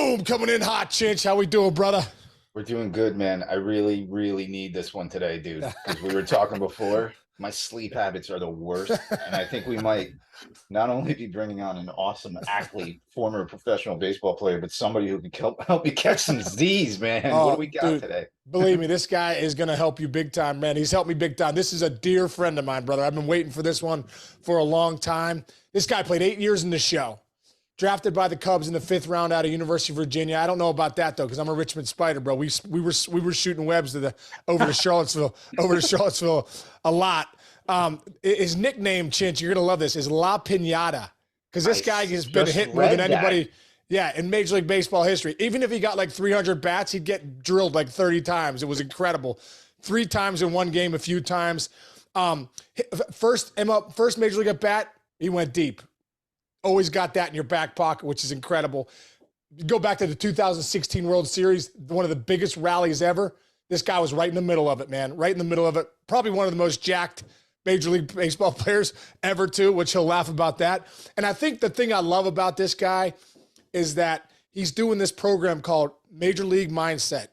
Boom, coming in hot, Chinch. How we doing, brother? We're doing good, man. I really, really need this one today, dude, because we were talking before. My sleep habits are the worst, and I think we might not only be bringing on an awesome athlete, former professional baseball player, but somebody who can help me catch some Z's, man. What do Oh, we got dude, today? believe me, this guy is going to help you big time, man. He's helped me big time. This is a dear friend of mine, brother. I've been waiting for this one for a long time. This guy played 8 years in the show. Drafted by the Cubs in the 5th round out of University of Virginia. I don't know about that though, because I'm a Richmond Spider, bro. We were shooting webs over to Charlottesville a lot. His nickname, Chinch, you're gonna love this, is La Pinata, because this guy has been hit more than anybody. Yeah, in Major League Baseball history. Even if he got like 300 bats, he'd get drilled like 30 times. It was incredible. 3 times in one game, a few times. First Major League at bat, he went deep. Always got that in your back pocket, which is incredible. Go back to the 2016 World Series, one of the biggest rallies ever. This guy was right in the middle of it, man. Right in the middle of it. Probably one of the most jacked Major League Baseball players ever, too, which he'll laugh about that. And I think the thing I love about this guy is that he's doing this program called Major League Mindset.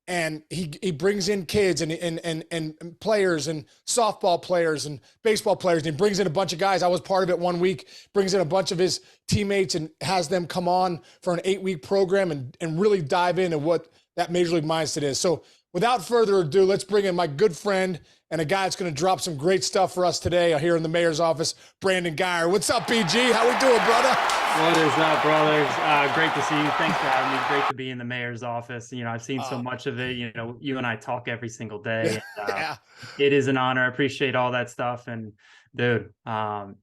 And he brings in kids and players and softball players and baseball players. And he brings in a bunch of guys. I was part of it one week, brings in a bunch of his teammates and has them come on for an 8-week program and really dive into what that Major League Mindset is. So without further ado, let's bring in my good friend and a guy that's going to drop some great stuff for us today here in the mayor's office, Brandon Geyer. What's up, BG? How we doing, brother? What is up, brothers? Great to see you. Thanks for having me. Great to be in the mayor's office. You know, I've seen so much of it. You know, you and I talk every single day. And, Yeah. It is an honor. I appreciate all that stuff. And dude,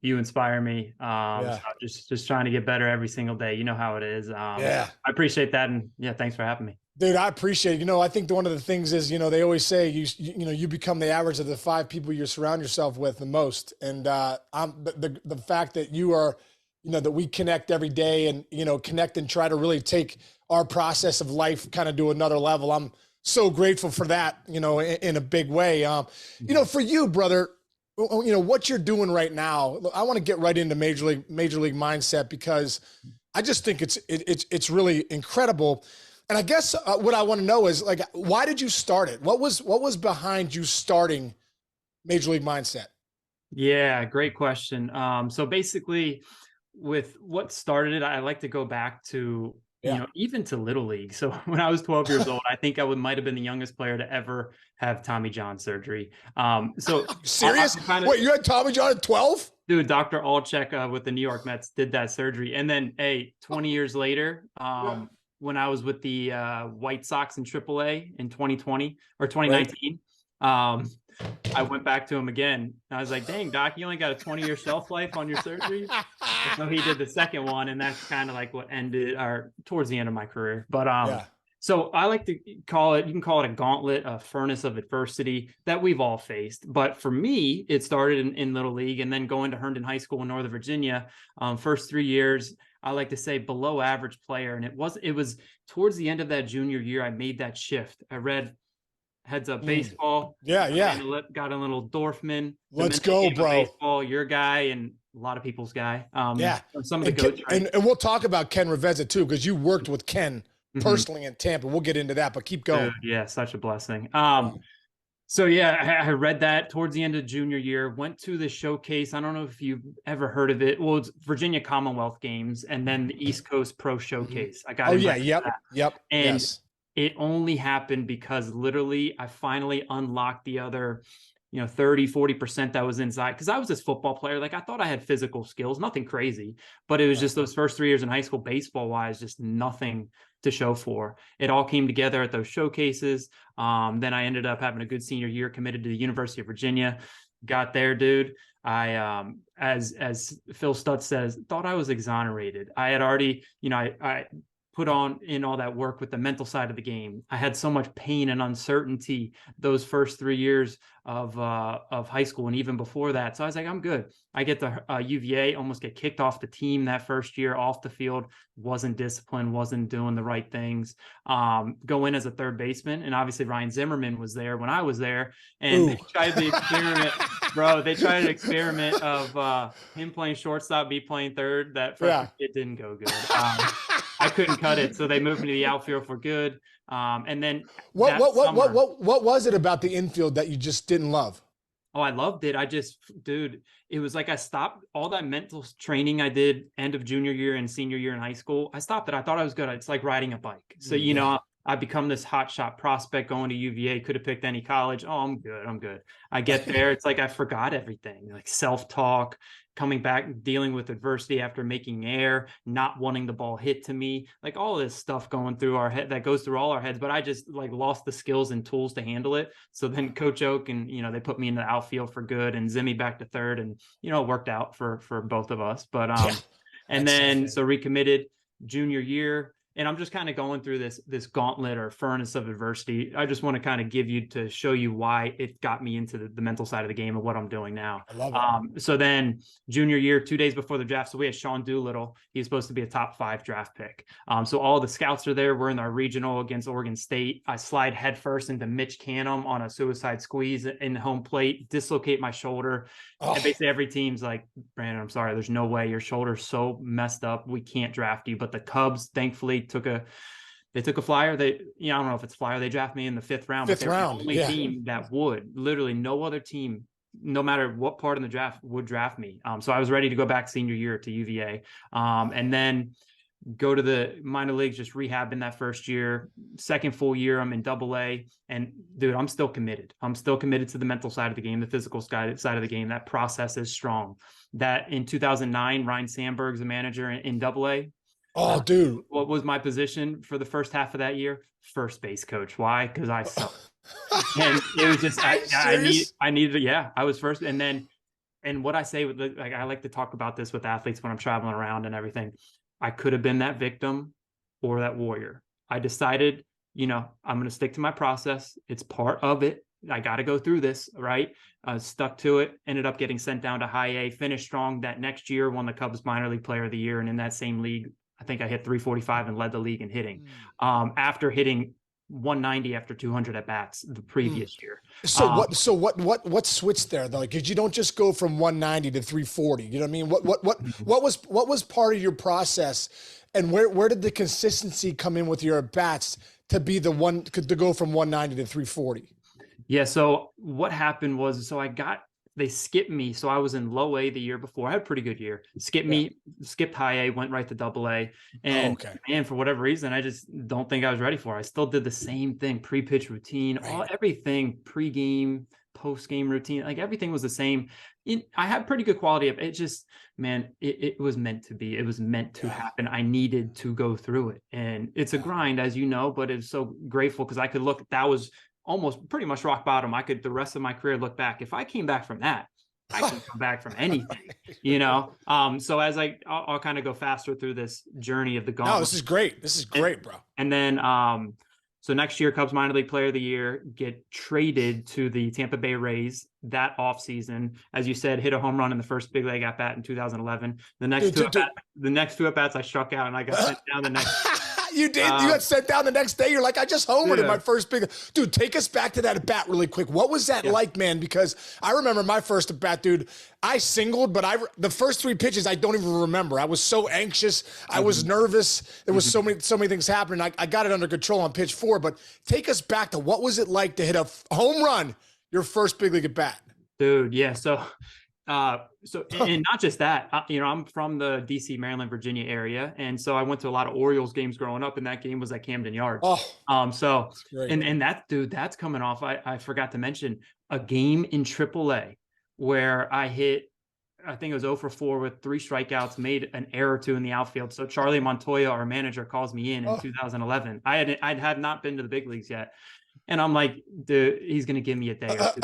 you inspire me. Yeah. So just trying to get better every single day. You know how it is. Yeah. I appreciate that. And yeah, thanks for having me. Dude, I appreciate it. You know, I think one of the things is, you know, they always say you become the average of the 5 people you surround yourself with the most. And the fact that you are, you know, that we connect every day and, you know, connect and try to really take our process of life kind of to another level. I'm so grateful for that, you know, in a big way. You know, for you, brother, you know, what you're doing right now, I want to get right into Major League Mindset, because I just think it's really incredible. And I guess what I want to know is, like, why did you start it? What was behind you starting Major League Mindset? Yeah, great question. So basically, with what started it, I like to go back to, you know, even to Little League. So when I was 12 years old, I think I might have been the youngest player to ever have Tommy John surgery. So serious? Wait, you had Tommy John at 12? Dude, Dr. Alchek with the New York Mets did that surgery. And then, 20 years later, when I was with the White Sox in AAA in 2020 or 2019, I went back to him again. I was like, dang, Doc, you only got a 20-year shelf life on your surgery. So he did the second one, and that's kind of like what ended, or towards the end of my career. But so I like to call it, you can call it a gauntlet, a furnace of adversity that we've all faced. But for me, it started in Little League, and then going to Herndon High School in Northern Virginia. First 3 years, I like to say below average player. And it was towards the end of that junior year, I made that shift. I read Heads Up Baseball. Yeah. Got a little Dorfman. Let's go, bro. Baseball, your guy, and a lot of people's guy. Some of the coaches. And we'll talk about Ken Revezza too, because you worked with Ken personally in Tampa. We'll get into that, but keep going. Dude, yeah, such a blessing. So yeah, I read that towards the end of junior year, went to the showcase. I don't know if you've ever heard of it. Well, it's Virginia Commonwealth Games and then the East Coast Pro Showcase. I got yep. And it only happened because literally I finally unlocked the other, 30-40% that was inside. Because I was this football player. Like, I thought I had physical skills, nothing crazy, but it was just those first 3 years in high school, baseball wise, just nothing to show for. It all came together at those showcases. Then I ended up having a good senior year, committed to the University of Virginia. Got there, dude. I, as Phil Stutz says, thought I was exonerated. I had already, I put in all that work with the mental side of the game. I had so much pain and uncertainty those first 3 years of high school and even before that. So I was like, I'm good. I get to UVA, almost get kicked off the team that first year, off the field, wasn't disciplined, wasn't doing the right things. Go in as a third baseman, and obviously Ryan Zimmerman was there when I was there, and they tried the experiment. Bro, they tried an experiment of him playing shortstop, me playing third. That freshman It didn't go good. I couldn't cut it, so they moved me to the outfield for good. And then what was it about the infield that you just didn't love? Oh, I loved it. Dude, it was like I stopped all that mental training I did end of junior year and senior year in high school. I stopped it. I thought I was good. It's like riding a bike. So, you know, I become this hot shot prospect going to UVA, could have picked any college. Oh, I'm good. I'm good. I get there. It's like I forgot everything, like self-talk, coming back, dealing with adversity after making air, not wanting the ball hit to me, like all this stuff going through our head that goes through all our heads. But I just like lost the skills and tools to handle it. So then Coach Oak and, you know, they put me in the outfield for good and Zimmy back to third, and, you know, it worked out for both of us. But, and then so recommitted junior year. And I'm just kind of going through this gauntlet or furnace of adversity. I just want to kind of give you to show you why it got me into the mental side of the game and what I'm doing now. I love it. So then junior year, 2 days before the draft, so we had Sean Doolittle. He's supposed to be a top 5 draft pick. So all the scouts are there. We're in our regional against Oregon State. I slide headfirst into Mitch Canham on a suicide squeeze in home plate, dislocate my shoulder. And basically every team's like, Brandon, I'm sorry, there's no way, your shoulder's so messed up, we can't draft you. But the Cubs, thankfully, took a flyer. I don't know if it's flyer. They draft me in the 5th round. Fifth round, the only team that would. Literally no other team, no matter what part in the draft, would draft me. So I was ready to go back senior year to UVA. And then go to the minor leagues, just rehab in that first year. Second full year, I'm in AA. And dude, I'm still committed. I'm still committed to the mental side of the game, the physical side of the game. That process is strong. That in 2009, Ryan Sandberg's a manager in AA. Oh, dude. What was my position for the first half of that year? First base coach. Why? Because I suck. And it was just, I needed, I was first. And then, and what I say, like, I like to talk about this with athletes when I'm traveling around and everything. I could have been that victim or that warrior. I decided, you know, I'm going to stick to my process. It's part of it. I got to go through this, right? Stuck to it, ended up getting sent down to high A, finished strong that next year, won the Cubs minor league player of the year. And in that same league, I think I hit 345 and led the league in hitting after hitting 190 after 200 at bats the previous year. So what switched there though? Because you don't just go from 190 to 340. You know what I mean? What was part of your process, and where did the consistency come in with your at bats to be the one to go from 190 to 340? Yeah. So what happened was, they skipped me. So I was in low A the year before. I had a pretty good year. Skipped high A, went right to AA. And man, for whatever reason, I just don't think I was ready for it. I still did the same thing, pre-pitch routine, everything, pre-game, post-game routine, like everything was the same. I had pretty good quality of it. Just, man, it was meant to be. It was meant to happen. I needed to go through it. And it's a grind, as you know, but it's so grateful because I could look, that was almost pretty much rock bottom. I could the rest of my career look back. If I came back from that, I can come back from anything, you know? So as I'll kind of go faster through this journey of the gauntlet. No, this is great. This is great, bro. And then, so next year, Cubs minor league player of the year, get traded to the Tampa Bay Rays that offseason. As you said, hit a home run in the first big league at bat in 2011. The next two at bats I struck out and I got sent down the next. You did. You got sent down the next day. You're like, I just homered in my first big. Dude, take us back to that at bat really quick. What was that like, man? Because I remember my first at bat, dude. I singled, but the first 3 pitches I don't even remember. I was so anxious. I was nervous. There was so many things happening. I got it under control on pitch 4. But take us back to what was it like to hit a home run your first big league at bat? Dude, yeah. So and not just that, you know, I'm from the DC, Maryland, Virginia area. And so I went to a lot of Orioles games growing up, and that game was at Camden Yards. And that, dude, that's coming off. I forgot to mention a game in AAA where I hit, I think it was 0 for 4 with 3 strikeouts, made an error or 2 in the outfield. So Charlie Montoya, our manager, calls me in 2011. I had not been to the big leagues yet. And I'm like, dude, he's going to give me a day or 2.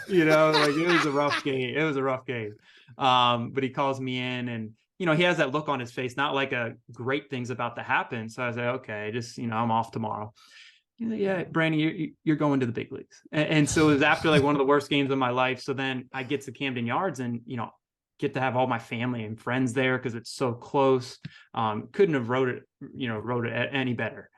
You know, like it was a rough game. It was a rough game. But he calls me in and, you know, he has that look on his face, not like a great thing's about to happen. So I was like, okay, just, you know, I'm off tomorrow. Yeah, Brandon, you're going to the big leagues. And so it was after like one of the worst games of my life. So then I get to Camden Yards and, you know, get to have all my family and friends there because it's so close. Couldn't have wrote it any better.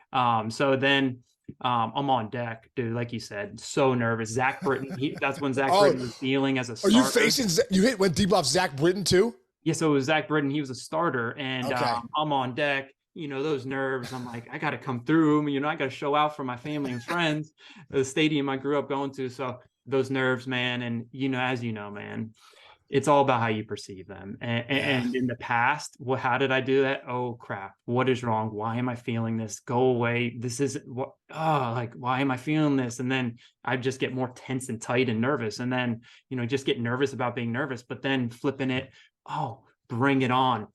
So then I'm on deck, dude. Like you said, so nervous. Zach Britton, that's when Zach Oh, Britton was dealing as a are you starter. facing, went deep off Zach Britton too? Yeah, so it was Zach Britton. He was a starter, and Okay. I'm on deck. Those nerves. I'm like, I got to come through. I got to show out for my family and friends, the stadium I grew up going to. So those nerves, man. And, as you know, man, it's all about how you perceive them. And in the past, how did I do that? Oh, crap. What is wrong? Why am I feeling this? Go away. This isn't what, why am I feeling this? And then I just get more tense and tight and nervous. And then, just get nervous about being nervous, but then flipping it. Oh, bring it on.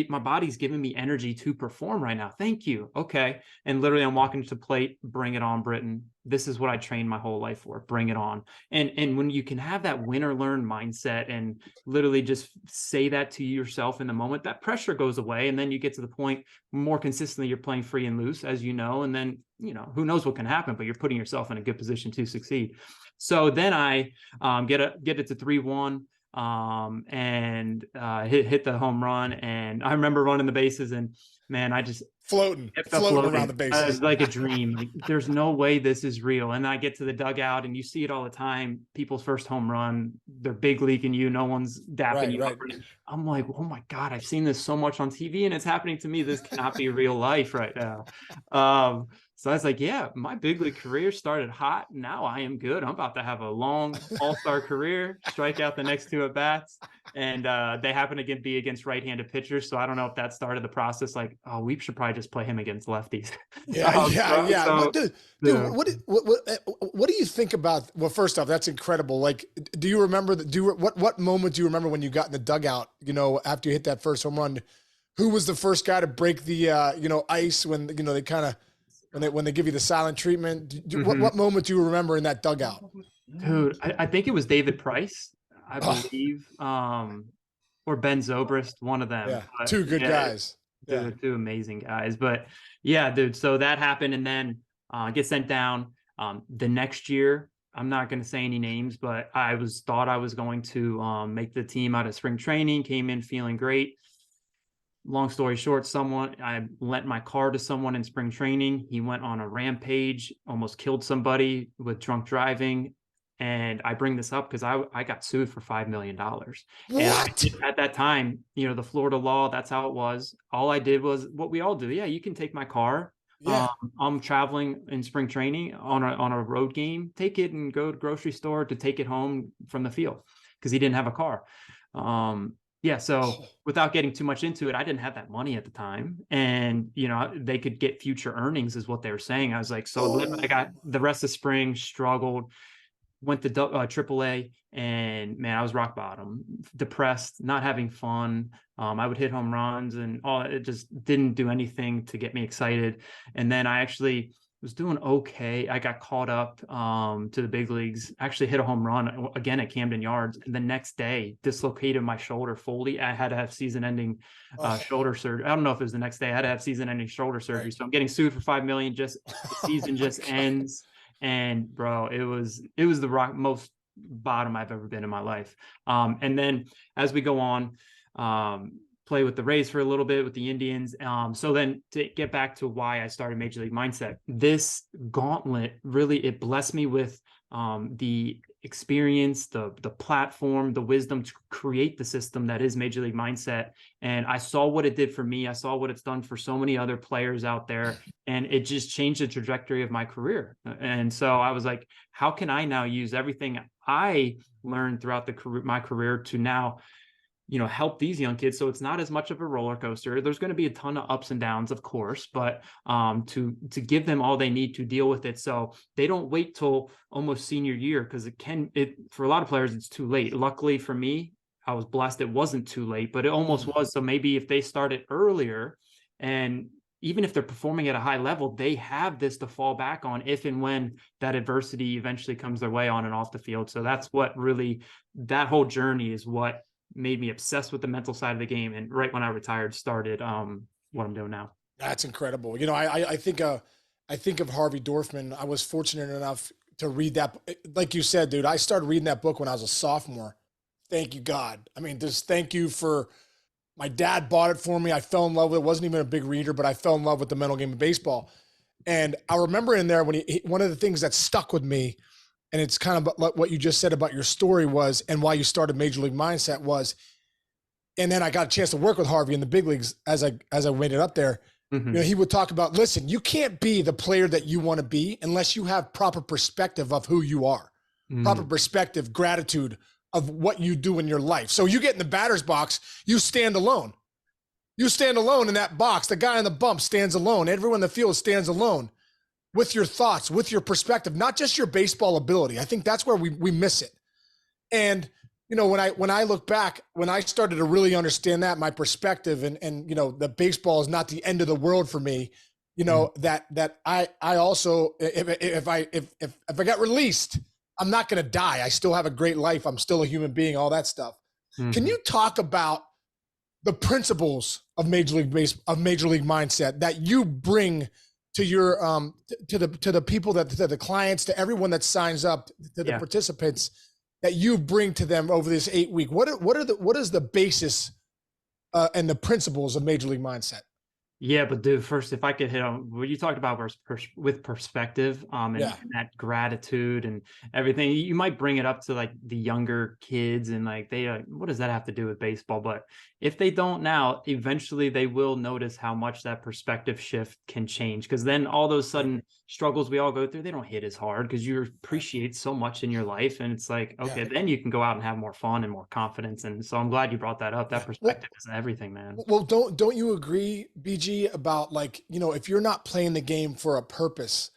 My body's giving me energy to perform right now. Thank you. Okay. And literally I'm walking to the plate, bring it on, Britton. This is what I trained my whole life for. Bring it on. And when you can have that win or learn mindset and literally just say that to yourself in the moment, that pressure goes away. And then you get to the point more consistently, you're playing free and loose, as you know, and then, who knows what can happen, but you're putting yourself in a good position to succeed. So then I get it to 3-1. And hit the home run, and I remember running the bases, and man, I just floating around the bases like a dream. Like, there's no way this is real. And I get to the dugout, and you see it all the time. People's first home run, they're big leaguing you. No one's dapping you up. I'm like, oh my God, I've seen this so much on TV, and it's happening to me. This cannot be real life right now. So I was like, yeah, my big league career started hot. Now I am good. I'm about to have a long all-star career, strike out the next 2 at bats. And they happen to be against right-handed pitchers. So I don't know if that started the process. Like, oh, we should probably just play him against lefties. Yeah. So, dude, what do you think about, well, first off, that's incredible. Like, do you remember, what moment do you remember when you got in the dugout, after you hit that first home run? Who was the first guy to break the, ice when, they kind of, when they give you the silent treatment? What moment do you remember in that dugout? Dude, I think it was David Price, I believe, or Ben Zobrist, one of them. Yeah, but, two good guys. Two amazing guys. But yeah, dude, so that happened, and then get sent down. The next year, I'm not going to say any names, but thought I was going to make the team out of spring training, came in feeling great. Long story short, I lent my car to someone in spring training. He went on a rampage, almost killed somebody with drunk driving. And I bring this up because I got sued for $5 million. And at that time, the Florida law, that's how it was. All I did was what we all do. Yeah, you can take my car. Yeah. I'm traveling in spring training on a road game. Take it and go to the grocery store to take it home from the field because he didn't have a car. Yeah. So without getting too much into it, I didn't have that money at the time, and, they could get future earnings is what they were saying. I was like, I got the rest of spring, struggled, went to AAA, and man, I was rock bottom, depressed, not having fun. I would hit home runs and it just didn't do anything to get me excited. And then I actually was doing okay. I got called up to the big leagues, actually hit a home run again at Camden Yards. And the next day, dislocated my shoulder fully. I had to have season-ending shoulder surgery. I don't know if it was the next day. I had to have season-ending shoulder surgery. Right. So I'm getting sued for $5 million. Just the season just ends. And bro, it was the most bottom I've ever been in my life. And then as we go on, play with the Rays for a little bit, with the Indians. So then to get back to why I started Major League Mindset, this gauntlet really, it blessed me with the experience, the platform, the wisdom to create the system that is Major League Mindset. And I saw what it did for me. I saw what it's done for so many other players out there. And it just changed the trajectory of my career. And so I was like, how can I now use everything I learned throughout my career to now, help these young kids. So it's not as much of a roller coaster. There's going to be a ton of ups and downs, of course, but to give them all they need to deal with it. So they don't wait till almost senior year, because for a lot of players, it's too late. Luckily for me, I was blessed. It wasn't too late, but it almost was. So maybe if they started earlier, and even if they're performing at a high level, they have this to fall back on if and when that adversity eventually comes their way on and off the field. So that's what really, that whole journey is what made me obsessed with the mental side of the game. And right when I retired, started what I'm doing now. That's incredible. I think of Harvey Dorfman. I was fortunate enough to read that. Like you said, dude, I started reading that book when I was a sophomore. Thank you, God. I mean, just thank you for, my dad bought it for me. I fell in love with it. Wasn't even a big reader, but I fell in love with the mental game of baseball. And I remember in there when one of the things that stuck with me, and it's kind of like what you just said about your story was, and why you started Major League Mindset was, and then I got a chance to work with Harvey in the big leagues as I made it up there. Mm-hmm. He would talk about, listen, you can't be the player that you want to be unless you have proper perspective of who you are, proper perspective, gratitude of what you do in your life. So you get in the batter's box, you stand alone. You stand alone in that box. The guy on the bump stands alone. Everyone in the field stands alone with your thoughts, with your perspective, not just your baseball ability. I think that's where we miss it. And, when I look back, when I started to really understand that, my perspective and that baseball is not the end of the world for me, that I also, if I got released, I'm not going to die. I still have a great life. I'm still a human being, all that stuff. Can you talk about the principles of Major League Mindset that you bring to your to the people, to the clients, to everyone that signs up, to the participants, that you bring to them over this 8 week? What is the basis and the principles of Major League Mindset? Yeah, but dude, first, if I could hit on what you talked about with perspective, and that gratitude and everything, you might bring it up to like the younger kids and like what does that have to do with baseball? But if they don't now, eventually they will notice how much that perspective shift can change. Because then all those sudden struggles we all go through, they don't hit as hard because you appreciate so much in your life. And it's like, okay, then you can go out and have more fun and more confidence. And so I'm glad you brought that up. That perspective is everything, man. Well, don't you agree, BG, about like, if you're not playing the game for a purpose,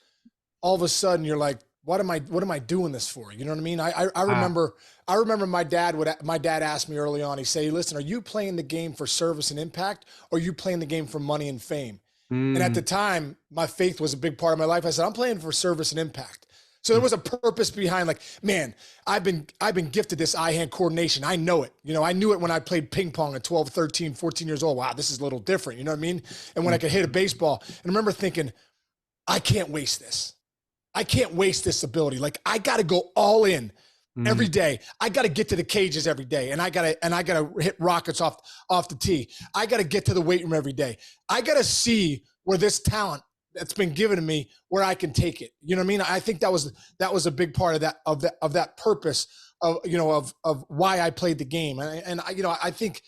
all of a sudden you're like, what am I doing this for? You know what I mean? I remember my dad asked me early on, he said, listen, are you playing the game for service and impact, or are you playing the game for money and fame? And at the time, my faith was a big part of my life. I said, I'm playing for service and impact. So there was a purpose behind, like, man, I've been gifted this eye-hand coordination. I know it. I knew it when I played ping pong at 12, 13, 14 years old. Wow, this is a little different. You know what I mean? And when I could hit a baseball, and I remember thinking, I can't waste this. I can't waste this ability. Like, I got to go all in every day. I got to get to the cages every day, and I got to hit rockets off the tee. I got to get to the weight room every day. I got to see where this talent that's been given to me, where I can take it. You know what I mean? I think that was a big part of that purpose of why I played the game. And I think,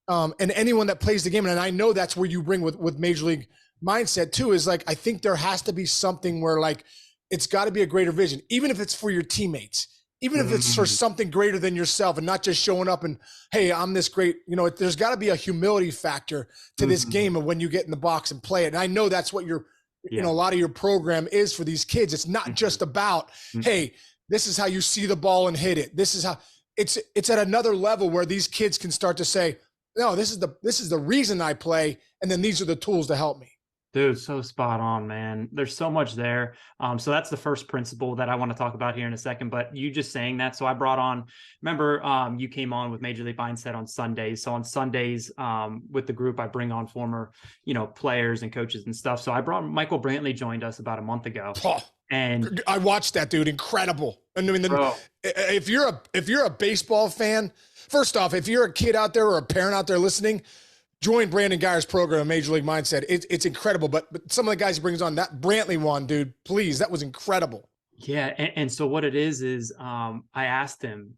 and anyone that plays the game, and I know that's where you bring with Major League Mindset too, is like, I think there has to be something where, like, it's got to be a greater vision, even if it's for your teammates, even if it's for something greater than yourself, and not just showing up and, hey, I'm this great. There's got to be a humility factor to this game of when you get in the box and play it. And I know that's what a lot of your program is for these kids. It's not just about, hey, this is how you see the ball and hit it. This is how it's at another level where these kids can start to say, no, this is the reason I play. And then these are the tools to help me. Dude, so spot on, man. There's so much there. So that's the first principle that I want to talk about here in a second. But you just saying that, so I brought on, remember, you came on with Major League Mindset on Sundays. So on Sundays, with the group, I bring on former, players and coaches and stuff. So I brought Michael Brantley, joined us about a month ago. And I watched that, dude. Incredible. I mean, if you're a baseball fan, first off, if you're a kid out there or a parent out there listening, join Brandon Geyer's program, Major League Mindset. It's incredible. But some of the guys he brings on, that Brantley one, dude, please, that was incredible. Yeah. And so what it is I asked him,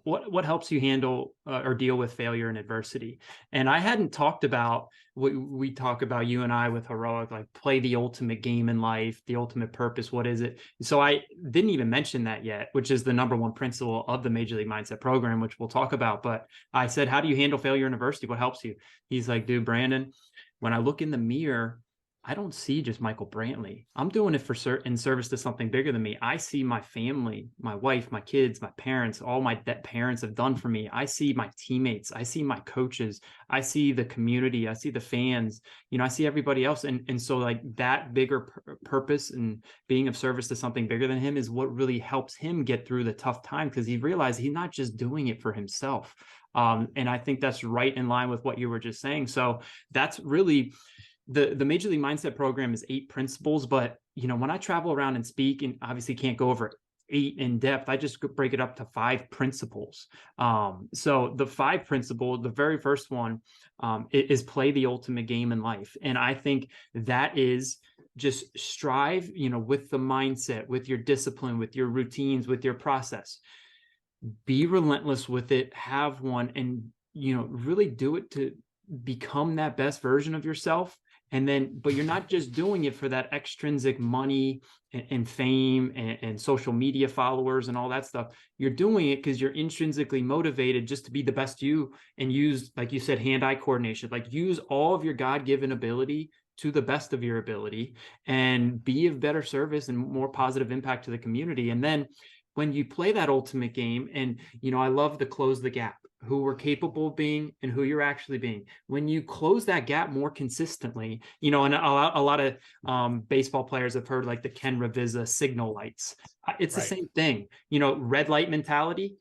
what helps you handle or deal with failure and adversity? And I hadn't talked about what we talk about, you and I, with heroic, like play the ultimate game in life, the ultimate purpose. What is it? So I didn't even mention that yet, which is the number one principle of the Major League Mindset program, which we'll talk about. But I said, how do you handle failure and adversity? What helps you? He's like, dude, Brandon, when I look in the mirror, I don't see just Michael Brantley. I'm doing it in service to something bigger than me. I see my family, my wife, my kids, my parents, all that parents have done for me. I see my teammates. I see my coaches. I see the community. I see the fans. I see everybody else. And so like that bigger purpose and being of service to something bigger than him is what really helps him get through the tough time, because he realized he's not just doing it for himself. And I think that's right in line with what you were just saying. So that's really the Major League Mindset program is 8 principles, but when I travel around and speak, and obviously can't go over 8 in depth, I just break it up to 5 principles. So the 5 principles, the very first one is play the ultimate game in life. And I think that is just strive, with the mindset, with your discipline, with your routines, with your process. Be relentless with it, have one, and, really do it to become that best version of yourself. And then, but you're not just doing it for that extrinsic money and fame and social media followers and all that stuff. You're doing it because you're intrinsically motivated just to be the best you, and use, like you said, hand-eye coordination, like use all of your God-given ability to the best of your ability, and be of better service and more positive impact to the community. And then when you play that ultimate game, and, I love the close the gap, who we're capable of being and who you're actually being. When you close that gap more consistently, and a lot of baseball players have heard like the Ken Ravizza signal lights. It's the same thing, red light mentality.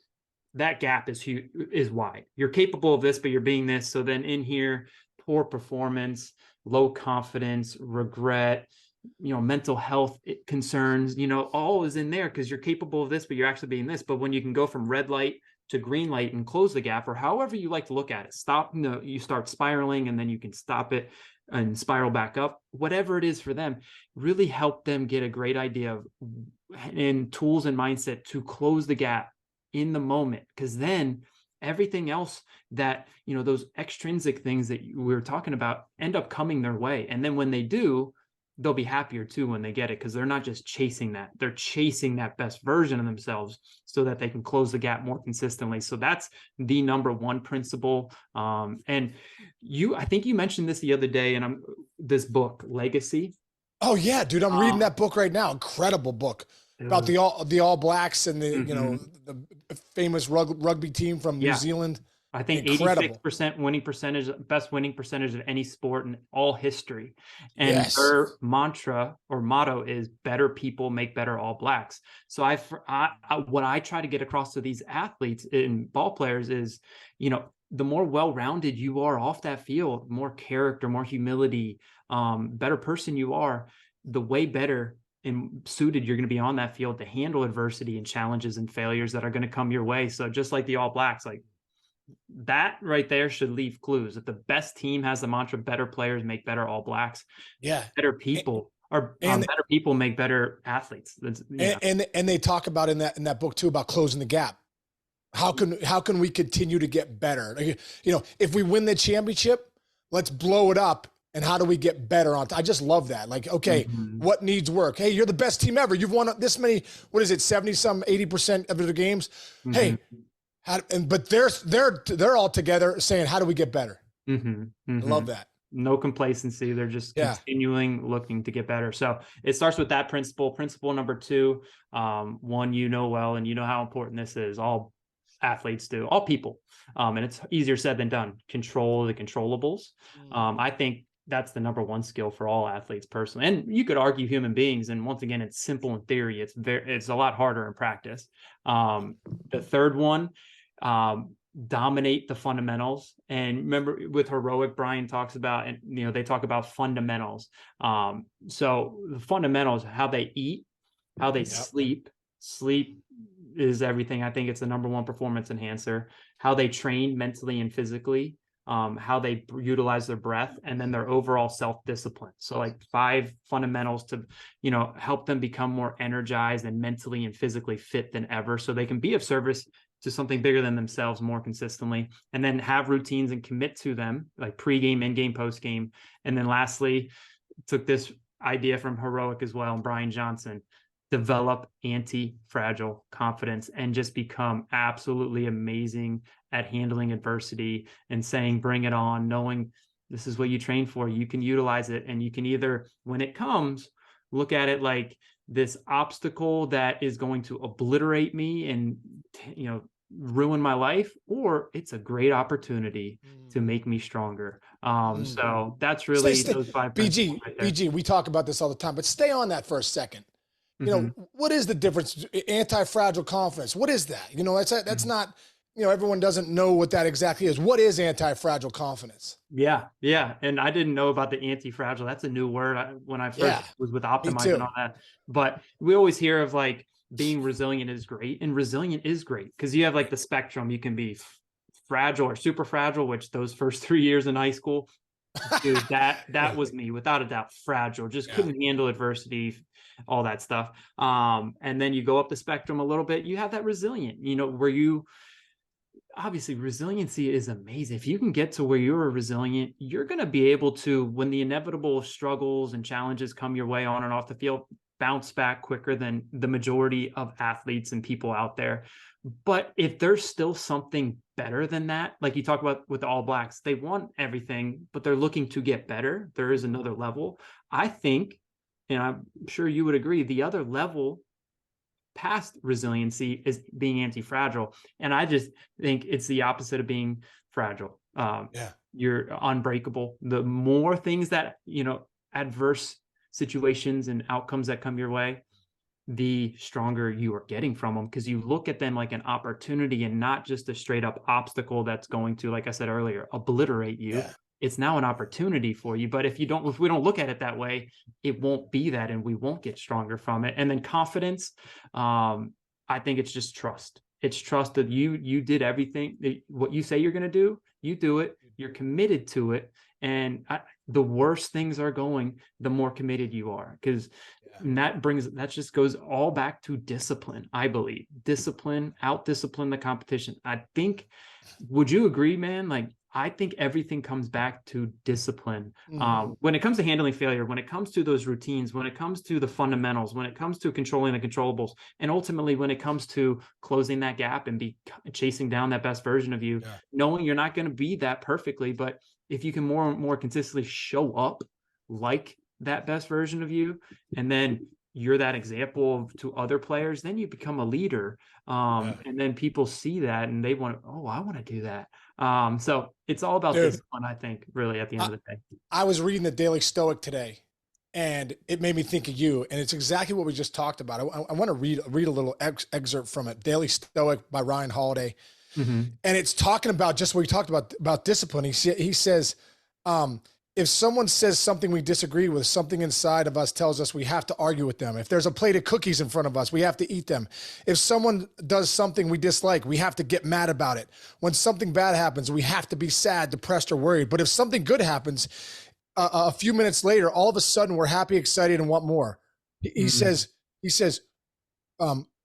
That gap is huge, is wide. You're capable of this, but you're being this. So then in here, poor performance, low confidence, regret, mental health concerns, all is in there because you're capable of this, but you're actually being this. But when you can go from red light to green light and close the gap, or however you like to look at it, stop, you start spiraling, and then you can stop it and spiral back up, whatever it is for them, really help them get a great idea of and tools and mindset to close the gap in the moment. Because then everything else that, those extrinsic things that we were talking about end up coming their way. And then when they do, they'll be happier too when they get it, because they're not just chasing that, they're chasing that best version of themselves so that they can close the gap more consistently. So that's the number one principle. And I think you mentioned this the other day, and this book, Legacy. Oh yeah, dude, I'm reading that book right now. Incredible book about the All Blacks and the the famous rugby team from New Zealand. I think 86% winning percentage, best winning percentage of any sport in all history. And their mantra or motto is better people make better All Blacks. So what I try to get across to these athletes and ball players is, the more well-rounded you are off that field, more character, more humility, better person you are, the way better and suited you're going to be on that field to handle adversity and challenges and failures that are going to come your way. So just like the All Blacks, like, that right there should leave clues. If the best team has the mantra, better players make better All Blacks, better people better people make better athletes. And they talk about in that book too about closing the gap. How can we continue to get better? If we win the championship, let's blow it up. And how do we get better on? I just love that. Like, okay, what needs work? Hey, you're the best team ever. You've won this many. What is it? 80% of the games. Hey. But they're all together saying, how do we get better? I love that. No complacency. They're just continuing looking to get better. So it starts with that principle. Principle number 2, one, well, and how important this is. All athletes do, all people. And it's easier said than done. Control the controllables. I think that's the number one skill for all athletes personally. And you could argue human beings. And once again, it's simple in theory. It's a lot harder in practice. The third one, dominate the fundamentals. And remember with heroic, Brian talks about, and they talk about fundamentals. So the fundamentals, how they eat, how they sleep is everything. I think it's the number one performance enhancer. How they train mentally and physically, how they utilize their breath, and then their overall self-discipline. So like 5 fundamentals to, help them become more energized and mentally and physically fit than ever, so they can be of service to something bigger than themselves more consistently, and then have routines and commit to them, like pre-game, in-game, post-game. And then lastly, took this idea from heroic as well, and Brian Johnson, develop anti-fragile confidence and just become absolutely amazing at handling adversity and saying, bring it on, knowing this is what you train for. You can utilize it, and you can either, when it comes, look at it like this obstacle that is going to obliterate me and, ruin my life, or it's a great opportunity to make me stronger. So that's really those 5 BG, we talk about this all the time, but stay on that for a second. What is the difference? Anti-fragile confidence. What is that? That's not, everyone doesn't know what that exactly is. What is anti-fragile confidence? Yeah. And I didn't know about the anti-fragile. That's a new word when I first was with Optimize and all that. But we always hear of like being resilient is great, and resilient is great because you have like the spectrum. You can be fragile or super fragile, which those first 3 years in high school, Dude, that was me, without a doubt. Fragile, just couldn't handle adversity, all that stuff. And then you go up the spectrum a little bit, you have that resilient, where you obviously resiliency is amazing. If you can get to where you're resilient, you're going to be able to, when the inevitable struggles and challenges come your way on and off the field, bounce back quicker than the majority of athletes and people out there. But if there's still something better than that, like you talk about with the All Blacks, they want everything, but they're looking to get better. There is another level. I think, and I'm sure you would agree, the other level past resiliency is being anti-fragile. And I just think it's the opposite of being fragile. You're unbreakable. The more things that, adverse situations and outcomes that come your way, the stronger you are getting from them, because you look at them like an opportunity and not just a straight up obstacle that's going to, like I said earlier, obliterate you. It's now an opportunity for you. But if we don't look at it that way, it won't be that, and we won't get stronger from it. And then confidence, I think it's just trust. It's trust that you did everything, what you say you're going to do, you do it, you're committed to it. And the worse things are going, the more committed you are, because that just goes all back to discipline. I believe discipline, out-discipline the competition. I think, would you agree, man? Like, I think everything comes back to discipline. When it comes to handling failure, when it comes to those routines, when it comes to the fundamentals, when it comes to controlling the controllables, and ultimately when it comes to closing that gap and chasing down that best version of you, knowing you're not going to be that perfectly, but if you can more consistently show up like that best version of you, and then you're that example to other players, then you become a leader. And then people see that and they want, I want to do that. So it's all about discipline, I think, really, at the end of the day. I was reading the Daily Stoic today, and it made me think of you. And it's exactly what we just talked about. I want to read a little excerpt from it. Daily Stoic by Ryan Holiday. And it's talking about just what we talked about discipline. He says, if someone says something we disagree with, something inside of us tells us we have to argue with them. If there's a plate of cookies in front of us, we have to eat them. If someone does something we dislike, we have to get mad about it. When something bad happens, we have to be sad, depressed, or worried. But if something good happens, a few minutes later, all of a sudden we're happy, excited, and want more. He says,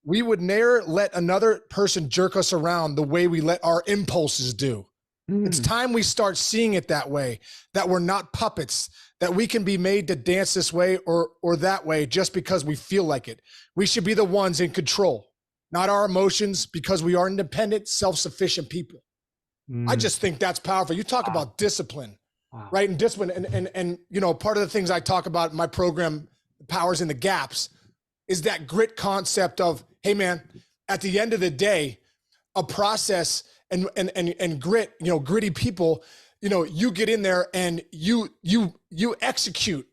we would never let another person jerk us around the way we let our impulses do. It's time we start seeing it that way, that we're not puppets, that we can be made to dance this way or that way just because we feel like it. We should be the ones in control, not our emotions, because we are independent, self-sufficient people. I just think that's powerful. You talk about discipline, right? And discipline. And part of the things I talk about in my program, Powers in the Gaps, is that grit concept of, hey man, at the end of the day, a process and grit, gritty people, you get in there and you execute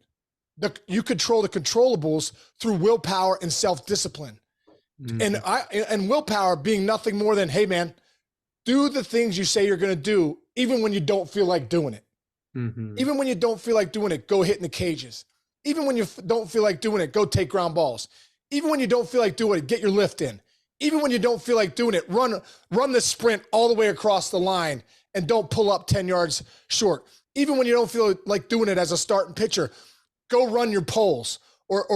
you control the controllables through willpower and self-discipline. And willpower being nothing more than, hey man, do the things you say you're going to do, even when you don't feel like doing it. Even when you don't feel like doing it, go hit in the cages. Even when you don't feel like doing it, go take ground balls. Even when you don't feel like doing it, get your lift in. Even when you don't feel like doing it, run the sprint all the way across the line and don't pull up 10 yards short. Even when you don't feel like doing it as a starting pitcher, go run your poles or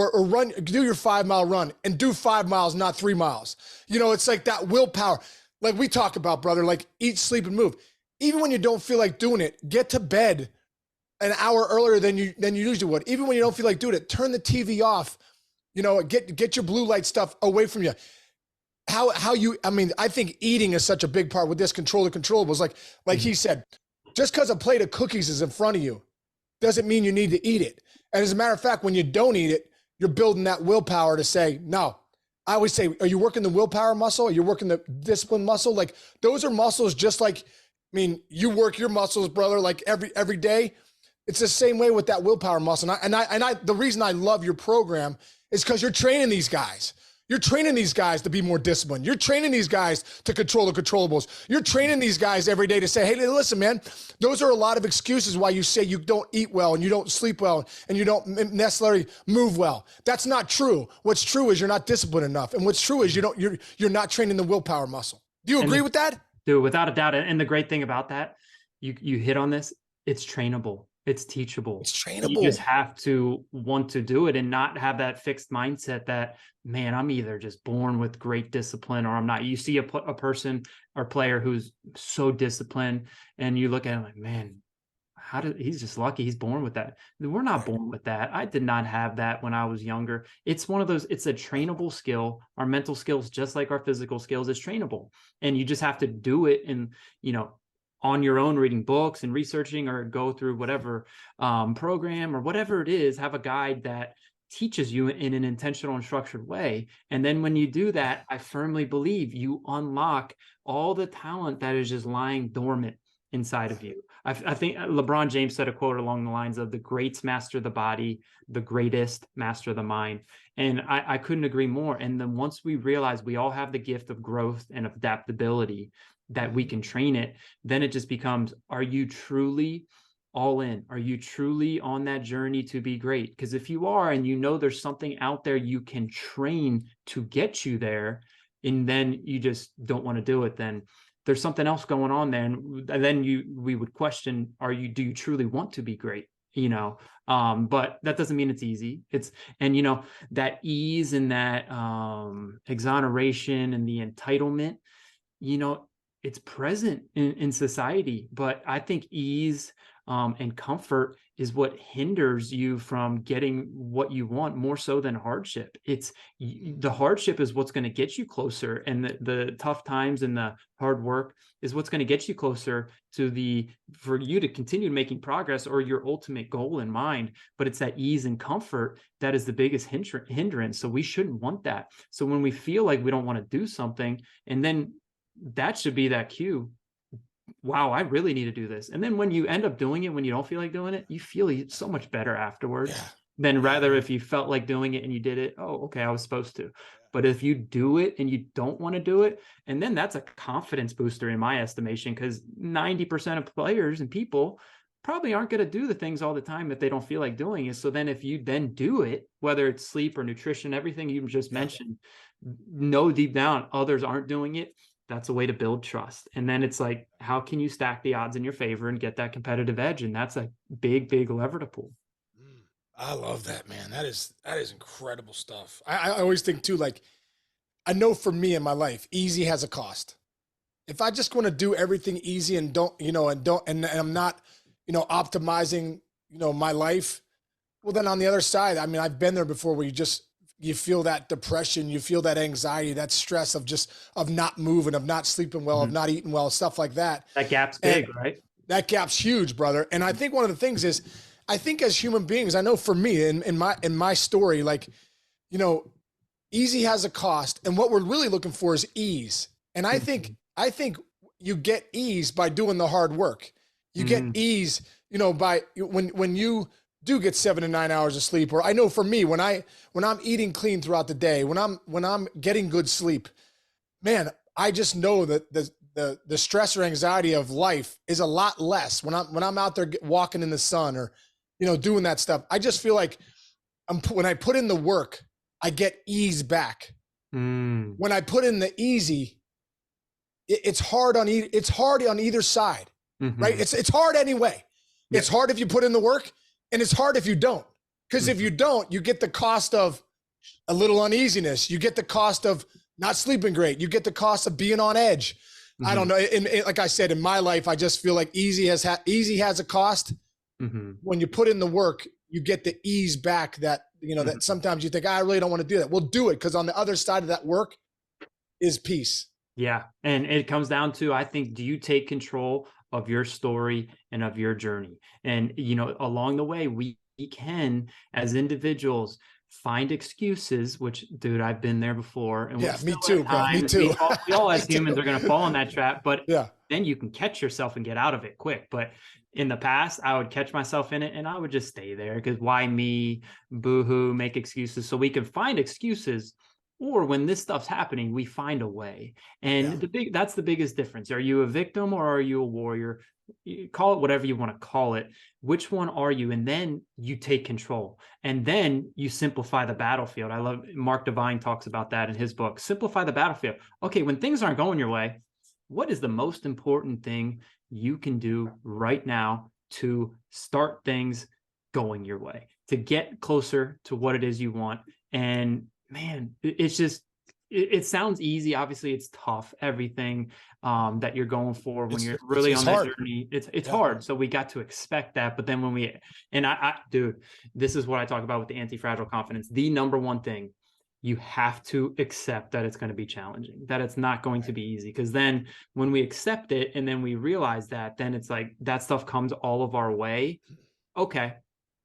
do your 5-mile run and do 5 miles, not 3 miles. It's like that willpower, like we talk about, brother, like eat, sleep, and move. Even when you don't feel like doing it, get to bed an hour earlier than you usually would. Even when you don't feel like doing it, turn the TV off, get your blue light stuff away from you. I think eating is such a big part with this control the controllables. Like he said, just because a plate of cookies is in front of you doesn't mean you need to eat it. And as a matter of fact, when you don't eat it, you're building that willpower to say, no. I always say, are you working the willpower muscle? Are you working the discipline muscle? Like those are muscles just like, you work your muscles, brother, like every day. It's the same way with that willpower muscle. And the reason I love your program is because you're training these guys. You're training these guys to be more disciplined. You're training these guys to control the controllables. You're training these guys every day to say, hey, listen, man, those are a lot of excuses why you say you don't eat well and you don't sleep well and you don't necessarily move well. That's not true. What's true is you're not disciplined enough. And what's true is you're not training the willpower muscle. Do you agree with that? Dude, without a doubt. And the great thing about that, you hit on this, it's trainable. It's teachable. It's You just trainable. have to want to do it and not have that fixed mindset that, man, I'm either just born with great discipline or I'm not. You see a person or player who's so disciplined and you look at him like, man, he's just lucky he's born with that. We're not Right. born with that. I did not have that when I was younger. It's one of those, it's a trainable skill. Our mental skills, just like our physical skills, is trainable. And you just have to do it and, on your own, reading books and researching, or go through whatever program or whatever it is, have a guide that teaches you in an intentional and structured way. And then when you do that, I firmly believe you unlock all the talent that is just lying dormant inside of you. I think LeBron James said a quote along the lines of, the greats master the body, the greatest master the mind. And I couldn't agree more. And then once we realize we all have the gift of growth and adaptability, that we can train it, then it just becomes, are you truly all in? Are you truly on that journey to be great? Because if you are, and there's something out there you can train to get you there, and then you just don't want to do it, then there's something else going on there. And then we would question, do you truly want to be great? But that doesn't mean it's easy. And that ease and that exoneration and the entitlement, it's present in society, but I think ease and comfort is what hinders you from getting what you want more so than hardship. The hardship is what's going to get you closer, and the tough times and the hard work is what's going to get you closer for you to continue making progress or your ultimate goal in mind. But it's that ease and comfort that is the biggest hindrance. So we shouldn't want that. So when we feel like we don't want to do something, and then that should be that cue. Wow, I really need to do this. And then when you end up doing it, when you don't feel like doing it, you feel so much better afterwards than rather if you felt like doing it and you did it. Oh, okay, I was supposed to. But if you do it and you don't want to do it, and then that's a confidence booster in my estimation, because 90% of players and people probably aren't going to do the things all the time if they don't feel like doing it. So then if you then do it, whether it's sleep or nutrition, everything you just mentioned, know deep down others aren't doing it. That's a way to build trust. And then it's like, how can you stack the odds in your favor and get that competitive edge? And that's a big, big lever to pull. I love that, man. That is incredible stuff. I always think too, like, I know for me in my life, easy has a cost. If I just want to do everything easy and and I'm not, optimizing, my life, well, then on the other side, I mean, I've been there before where you feel that depression, you feel that anxiety, that stress of not moving, of not sleeping well, of not eating well, stuff like that. That gap's big, right? That gap's huge, brother. And I think one of the things is, I think as human beings, I know for me in my story, like, easy has a cost, and what we're really looking for is ease. And I think you get ease by doing the hard work. You get ease, by when you do get 7 to 9 hours of sleep. Or I know for me, when I'm eating clean throughout the day, when I'm getting good sleep, man, I just know that the stress or anxiety of life is a lot less when I'm out there walking in the sun or, doing that stuff. I just feel like when I put in the work, I get ease back. When I put in the easy, it's hard on either side, right? It's hard anyway. Yep. It's hard if you put in the work, and it's hard if you don't. Because if you don't, you get the cost of a little uneasiness. You get the cost of not sleeping great. You get the cost of being on edge. I don't know. And like I said, in my life, I just feel like easy has a cost. When you put in the work, you get the ease back that, that sometimes you think, I really don't want to do that. Well, do it, because on the other side of that work is peace. Yeah. And it comes down to, I think, do you take control of your story and of your journey? And, along the way, we can, as individuals, find excuses, which, dude, I've been there before. And yeah, me too, bro. Me too. We all as humans are going to fall in that trap, but then you can catch yourself and get out of it quick. But in the past, I would catch myself in it and I would just stay there, because why me? Boo-hoo, make excuses. So we can find excuses, or when this stuff's happening, we find a way. And that's the biggest difference. Are you a victim or are you a warrior? You call it whatever you want to call it. Which one are you? And then you take control, and then you simplify the battlefield. I love Mark Divine talks about that in his book, Simplify the Battlefield. Okay, when things aren't going your way, what is the most important thing you can do right now to start things going your way, to get closer to what it is you want. And man, it's just, it sounds easy. Obviously it's tough. Everything that you're going for when you're really on that journey, it's hard. So we got to expect that. But then when dude, this is what I talk about with the anti-fragile confidence. The number one thing, you have to accept that it's going to be challenging, that it's not going to be easy. Because then when we accept it and then we realize that, then it's like that stuff comes all of our way. Okay,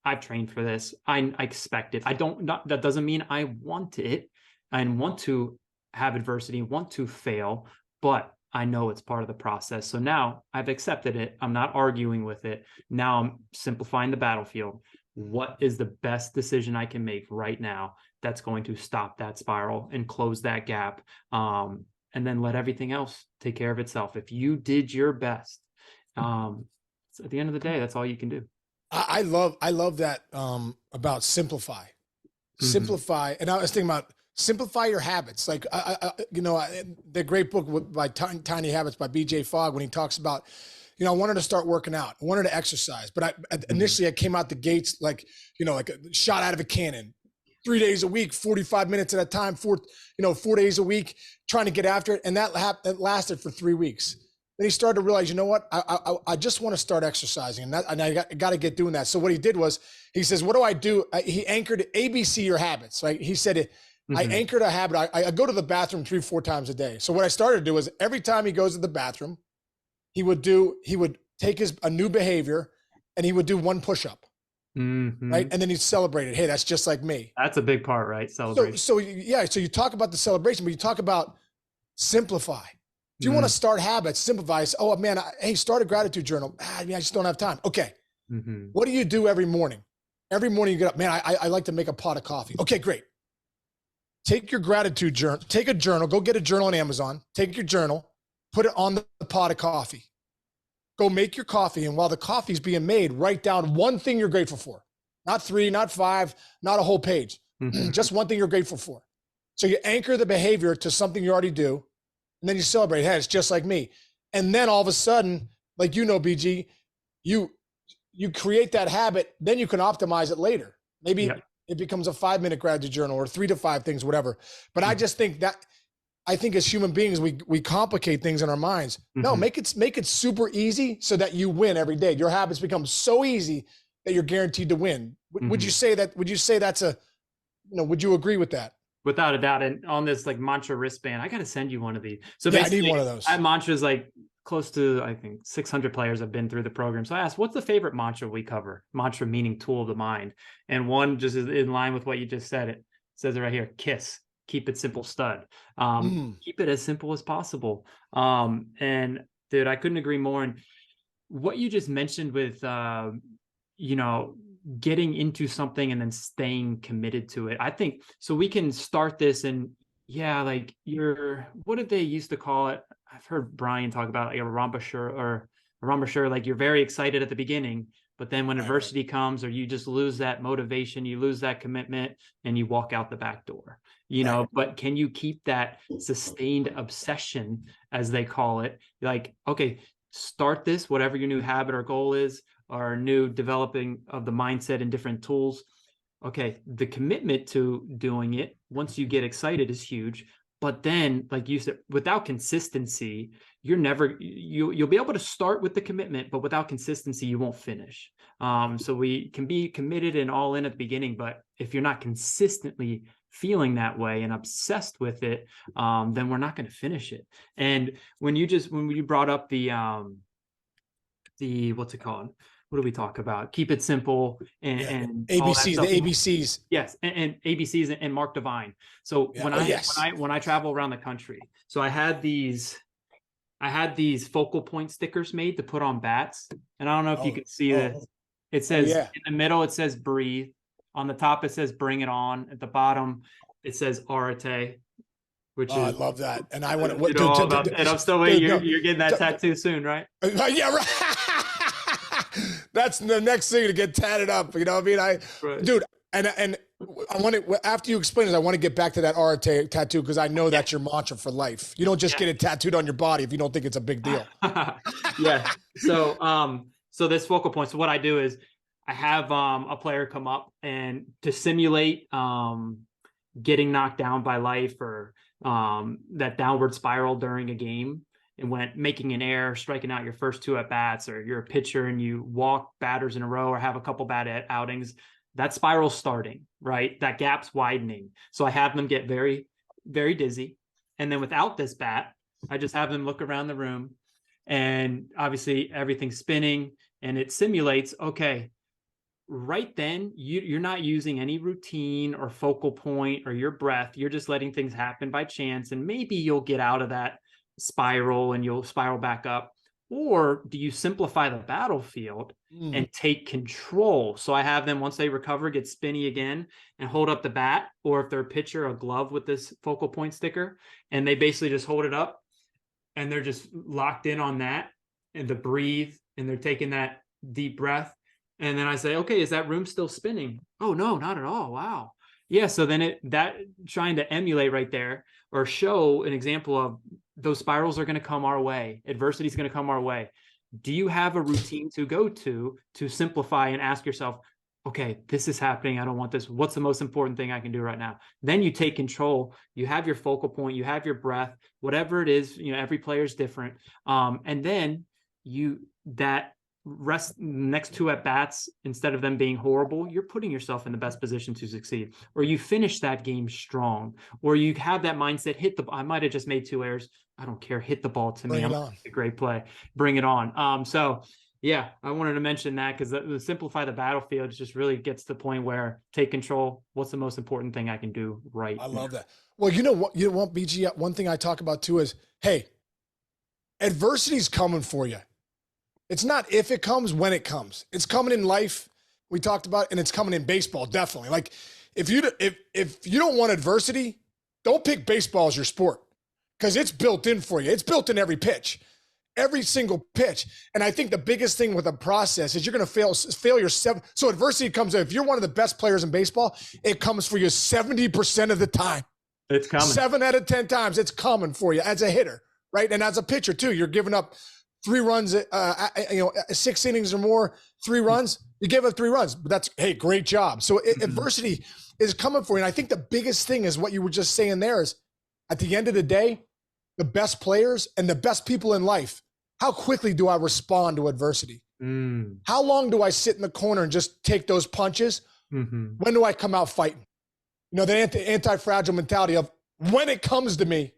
I've trained for this. I expect it. That doesn't mean I want it. I want to have adversity, want to fail, but I know it's part of the process. So now I've accepted it. I'm not arguing with it. Now I'm simplifying the battlefield. What is the best decision I can make right now that's going to stop that spiral and close that gap? And then let everything else take care of itself. If you did your best, at the end of the day, that's all you can do. I love that about simplify. Simplify. And I was thinking about simplify your habits. Like, the great book by Tiny Habits by BJ Fogg, when he talks about, I wanted to start working out. I wanted to exercise, but initially I came out the gates like a shot out of a cannon. 3 days a week, 45 minutes at a time, 4 days a week, trying to get after it. And that lasted for 3 weeks. Then he started to realize, you know what? I just want to start exercising, and I got to get doing that. So what he did was, he says, what do I do? He anchored ABC your habits, right? He said, I anchored a habit. I go to the bathroom 3-4 times a day. So what I started to do is every time he goes to the bathroom, he would take a new behavior and he would do 1 push-up. Right. And then he'd celebrate it. Hey, that's just like me. That's a big part, right? Celebration. So you talk about the celebration, but you talk about simplify. If you want to start habits, simplify. Oh man, hey, start a gratitude journal. I just don't have time. Okay. What do you do every morning? Every morning you get up, man, I like to make a pot of coffee. Okay, great. Take your gratitude journal, take a journal, go get a journal on Amazon, take your journal, put it on the pot of coffee. Go make your coffee. And while the coffee's being made, write down 1 thing you're grateful for. Not 3, not 5, not a whole page. Just 1 thing you're grateful for. So you anchor the behavior to something you already do. And then you celebrate, hey, it's just like me. And then all of a sudden, like, BG, you create that habit, then you can optimize it later. Maybe it becomes a 5-minute gratitude journal or 3 to 5 things, whatever. But I just think that, as human beings, we complicate things in our minds. No, make it super easy so that you win every day. Your habits become so easy that you're guaranteed to win. Would you say that? Would you say that's would you agree with that? Without a doubt. And on this like mantra wristband, I got to send you one of these. So I need one of those. Mantra's like close to, I think, 600 players have been through the program. So I asked, what's the favorite mantra we cover? Mantra meaning tool of the mind. And one just is in line with what you just said. It says it right here, KISS. Keep it simple, stud. Keep it as simple as possible. And dude, I couldn't agree more. And what you just mentioned with, getting into something and then staying committed to it. I think so. We can start this and like what did they used to call it? I've heard Brian talk about like a rhombusher, like you're very excited at the beginning, but then when adversity comes or you just lose that motivation, you lose that commitment and you walk out the back door, but can you keep that sustained obsession, as they call it? Like, okay, start this, whatever your new habit or goal is, or new developing of the mindset and different tools. Okay, the commitment to doing it once you get excited is huge. But then, like you said, without consistency, you'll be able to start with the commitment, but without consistency, you won't finish. So we can be committed and all in at the beginning, but if you're not consistently feeling that way and obsessed with it, then we're not going to finish it. And when you brought up the what's it called? What do we talk about? Keep it simple and ABCs, the ABCs. Yes, and ABCs and Mark Divine. So when I travel around the country, so I had these focal point stickers made to put on bats, and I don't know if you can see this. It says in the middle, it says breathe. On the top, it says bring it on. At the bottom, it says arate. Which is, I love that, and I want to. And I'm still waiting. You're getting that tattoo soon, right? Yeah, right. That's the next thing to get tatted up. You know what I mean? Dude, and I want to, after you explain it, I want to get back to that arate tattoo because I know that's your mantra for life. You don't just get it tattooed on your body if you don't think it's a big deal. Yeah. So So this focal point. So what I do is I have a player come up and to simulate getting knocked down by life or that downward spiral during a game, and when making an error, striking out your first 2 at bats, or you're a pitcher and you walk batters in a row or have a couple bad outings, that spiral's starting, right? That gap's widening. So I have them get very, very dizzy. And then without this bat, I just have them look around the room, and obviously everything's spinning and it simulates, okay, right then you're not using any routine or focal point or your breath. You're just letting things happen by chance. And maybe you'll get out of that spiral and you'll spiral back up. Or do you simplify the battlefield and take control? So I have them, once they recover, get spinny again and hold up the bat, or if they're a pitcher, a glove with this focal point sticker, and they basically just hold it up and they're just locked in on that and to breathe, and they're taking that deep breath. And then I say, okay, is that room still spinning? Oh, no, not at all. Wow. Yeah. So then that trying to emulate right there, or show an example of those spirals are going to come our way. Adversity is going to come our way. Do you have a routine to go to simplify and ask yourself, okay, this is happening. I don't want this. What's the most important thing I can do right now? Then you take control. You have your focal point. You have your breath, whatever it is. Every player is different. And then that rest next 2 at bats, instead of them being horrible, you're putting yourself in the best position to succeed, or you finish that game strong, or you have that mindset, I might have just made 2 errors. I don't care. Hit the ball to me. A great play. Bring it on. So yeah, I wanted to mention that because the simplify the battlefield just really gets to the point where take control. What's the most important thing I can do right now? I love that. Well, you know what, BG, one thing I talk about too is, hey, adversity's coming for you. It's not if it comes, when it comes. It's coming in life, we talked about, and it's coming in baseball, definitely. Like, if you don't want adversity, don't pick baseball as your sport, because it's built in for you. It's built in every pitch, every single pitch. And I think the biggest thing with a process is you're going to fail your seven. So adversity comes in. If you're one of the best players in baseball, it comes for you 70% of the time. It's coming. 7 out of 10 times, it's coming for you as a hitter, right? And as a pitcher too, you're giving up 3 runs, 6 innings or more, 3 runs, you gave up 3 runs, but that's, hey, great job. So adversity is coming for you. And I think the biggest thing is what you were just saying there is, at the end of the day, the best players and the best people in life, how quickly do I respond to adversity? How long do I sit in the corner and just take those punches? When do I come out fighting? The anti-fragile mentality of, when it comes to me,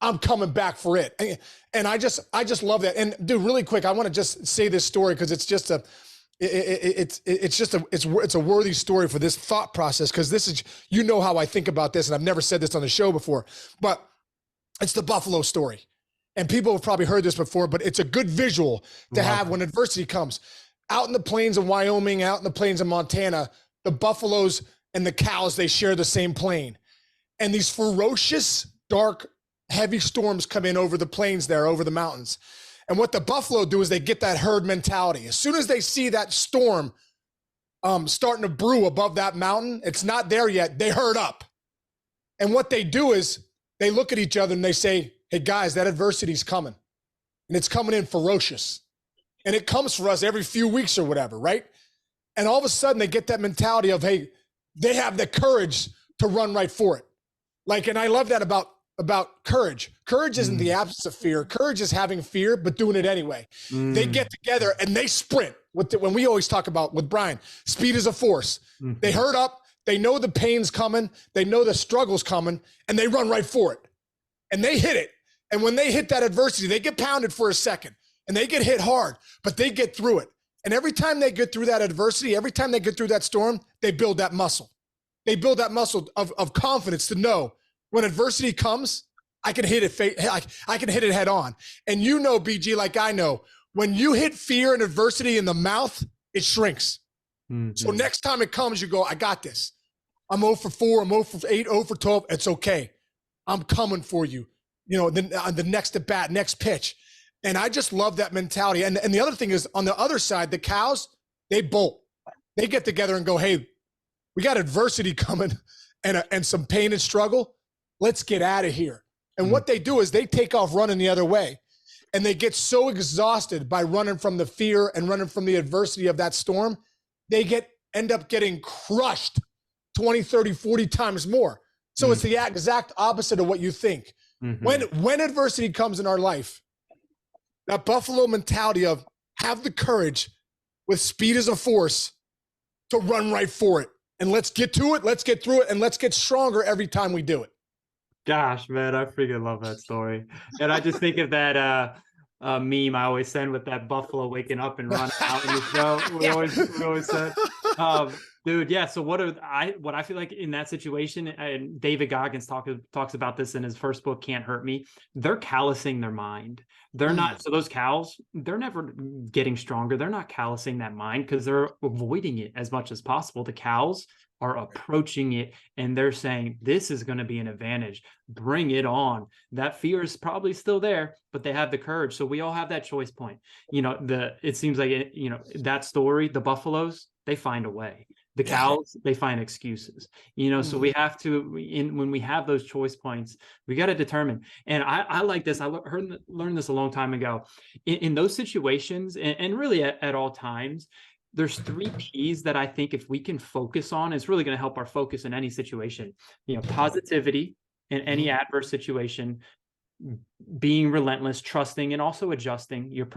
I'm coming back for it. And I just love that. And dude, really quick, I want to just say this story because it's just it's a worthy story for this thought process. Cause this is, how I think about this. And I've never said this on the show before, but it's the Buffalo story. And people have probably heard this before, but it's a good visual to have when adversity comes. Out in the plains of Wyoming, out in the plains of Montana, the buffaloes and the cows, they share the same plain. And these ferocious, dark, heavy storms come in over the plains there, over the mountains. And what the buffalo do is they get that herd mentality. As soon as they see that storm starting to brew above that mountain, it's not there yet, they herd up. And what they do is they look at each other and they say, hey guys, that adversity's coming. And it's coming in ferocious. And it comes for us every few weeks or whatever, right? And all of a sudden they get that mentality of, hey, they have the courage to run right for it. Like, and I love that about courage. Courage isn't the absence of fear. Courage is having fear, but doing it anyway. They get together and they sprint. When we always talk about with Brian, speed is a force. They herd up. They know the pain's coming. They know the struggle's coming, and they run right for it. And they hit it. And when they hit that adversity, they get pounded for a second and they get hit hard, but they get through it. And every time they get through that adversity, every time they get through that storm, they build that muscle. They build that muscle of confidence to know, when adversity comes, I can hit it. I can hit it head on. And BG, like I know, when you hit fear and adversity in the mouth, it shrinks. So next time it comes, you go, I got this. I'm 0 for 4, I'm 0 for 8, 0 for 12. It's okay. I'm coming for you. The next at bat, next pitch. And I just love that mentality. And the other thing is, on the other side, the cows, they bolt. They get together and go, hey, we got adversity coming and some pain and struggle. Let's get out of here. And what they do is they take off running the other way. and they get so exhausted by running from the fear and running from the adversity of that storm, they end up getting crushed 20, 30, 40 times more. So it's the exact opposite of what you think. When adversity comes in our life, that Buffalo mentality of have the courage with speed as a force to run right for it. And let's get to it, let's get through it, and let's get stronger every time we do it. Gosh, man, I freaking love that story. And I just think of that meme I always send with that buffalo waking up and running out in the show. We always said, dude, yeah. So what I feel like in that situation, and David Goggins talks about this in his first book, Can't Hurt Me. They're callousing their mind. They're not. So those cows, they're never getting stronger. They're not callousing that mind because they're avoiding it as much as possible. The cows are approaching it and they're saying, this is going to be an advantage. Bring it on. That fear is probably still there, but they have the courage. So we all have that choice point. It seems like, that story, the buffaloes, they find a way. The cows, they find excuses, so we have to, when we have those choice points, we got to determine. And I like this. I learned this a long time ago in those situations and really at all times. There's 3 P's that I think if we can focus on, it's really going to help our focus in any situation. Positivity in any adverse situation, being relentless, trusting, and also adjusting your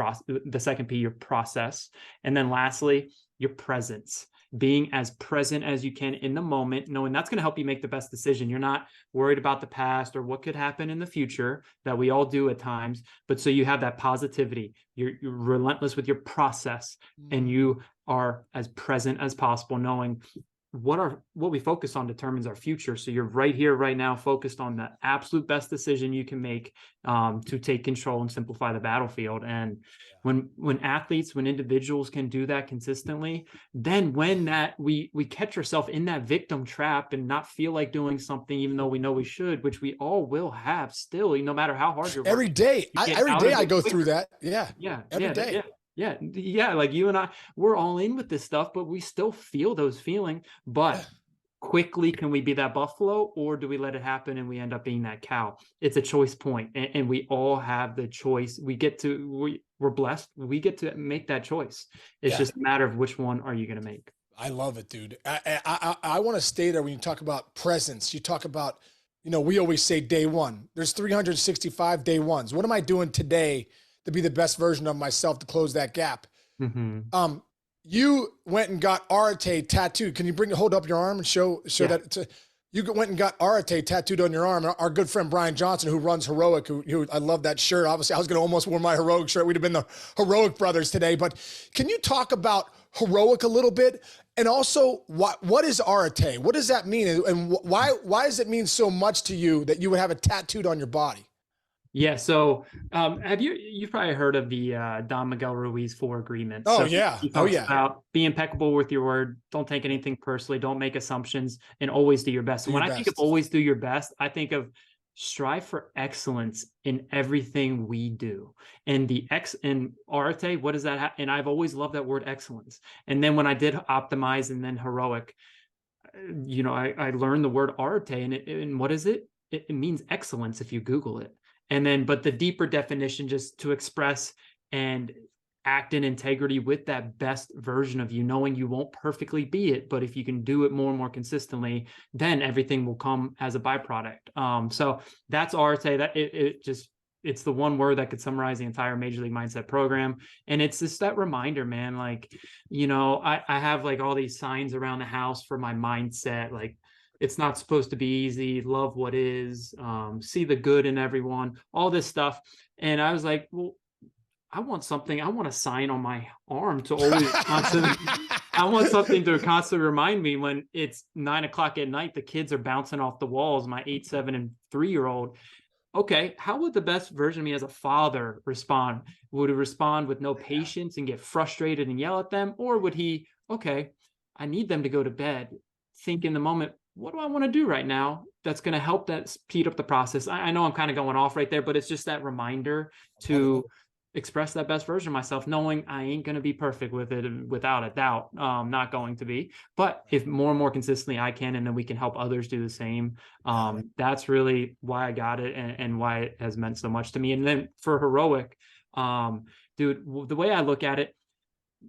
the second P, your process. And then lastly, your presence. Being as present as you can in the moment, knowing that's going to help you make the best decision. You're not worried about the past or what could happen in the future that we all do at times. But so you have that positivity, you're relentless with your process, and you are as present as possible, knowing what we focus on determines our future. So you're right here, right now, focused on the absolute best decision you can make to take control and simplify the battlefield. And when individuals can do that consistently, then when we catch ourselves in that victim trap and not feel like doing something, even though we know we should, which we all will have still, no matter how hard you're working. Every day I go through that. Every day. Yeah. Like you and I, we're all in with this stuff, but we still feel those feelings. But quickly, can we be that buffalo, or do we let it happen and we end up being that cow? It's a choice point, and we all have the choice. We're blessed. We get to make that choice. It's just a matter of which one are you going to make. I love it, dude. I want to stay there when you talk about presence. You talk about, we always say day one. There's 365 day ones. What am I doing today to be the best version of myself to close that gap? You went and got Arate tattooed. Can you hold up your arm and show that? You went and got Arate tattooed on your arm. Our good friend Brian Johnson, who runs Heroic, who I love that shirt. Obviously, I was going to almost wear my Heroic shirt. We'd have been the Heroic brothers today. But can you talk about Heroic a little bit? And also, what is Arate? What does that mean? And why does it mean so much to you that you would have it tattooed on your body? Yeah. So you've probably heard of the Don Miguel Ruiz 4 agreements. Oh, so yeah. He talks about be impeccable with your word. Don't take anything personally. Don't make assumptions, and always do your best. So when I think of always do your best, I think of strive for excellence in everything we do. And in Arate, what does that and I've always loved that word excellence. And then when I did Optimize and then Heroic, I learned the word Arate, and what is it? It means excellence if you Google it. And then, but the deeper definition, just to express and act in integrity with that best version of you, knowing you won't perfectly be it, but if you can do it more and more consistently, then everything will come as a byproduct. So that's Arate. That it's the one word that could summarize the entire Major League Mindset program. And it's just that reminder, man, like, I have like all these signs around the house for my mindset, like, it's not supposed to be easy. Love what is, see the good in everyone, all this stuff. And I was like, well, I want a sign on my arm to always I want something to constantly remind me when it's 9 o'clock at night, the kids are bouncing off the walls, my 8, 7, and 3-year-old. Okay, how would the best version of me as a father respond? Would he respond with no patience and get frustrated and yell at them? Or would he, okay, I need them to go to bed, think in the moment, what do I want to do right now that's going to help that speed up the process? I know I'm kind of going off right there, but it's just that reminder to express that best version of myself, knowing I ain't going to be perfect with it, without a doubt. Not going to be, but if more and more consistently I can, and then we can help others do the same. That's really why I got it, and why it has meant so much to me. And then for Heroic, Dude, the way I look at it,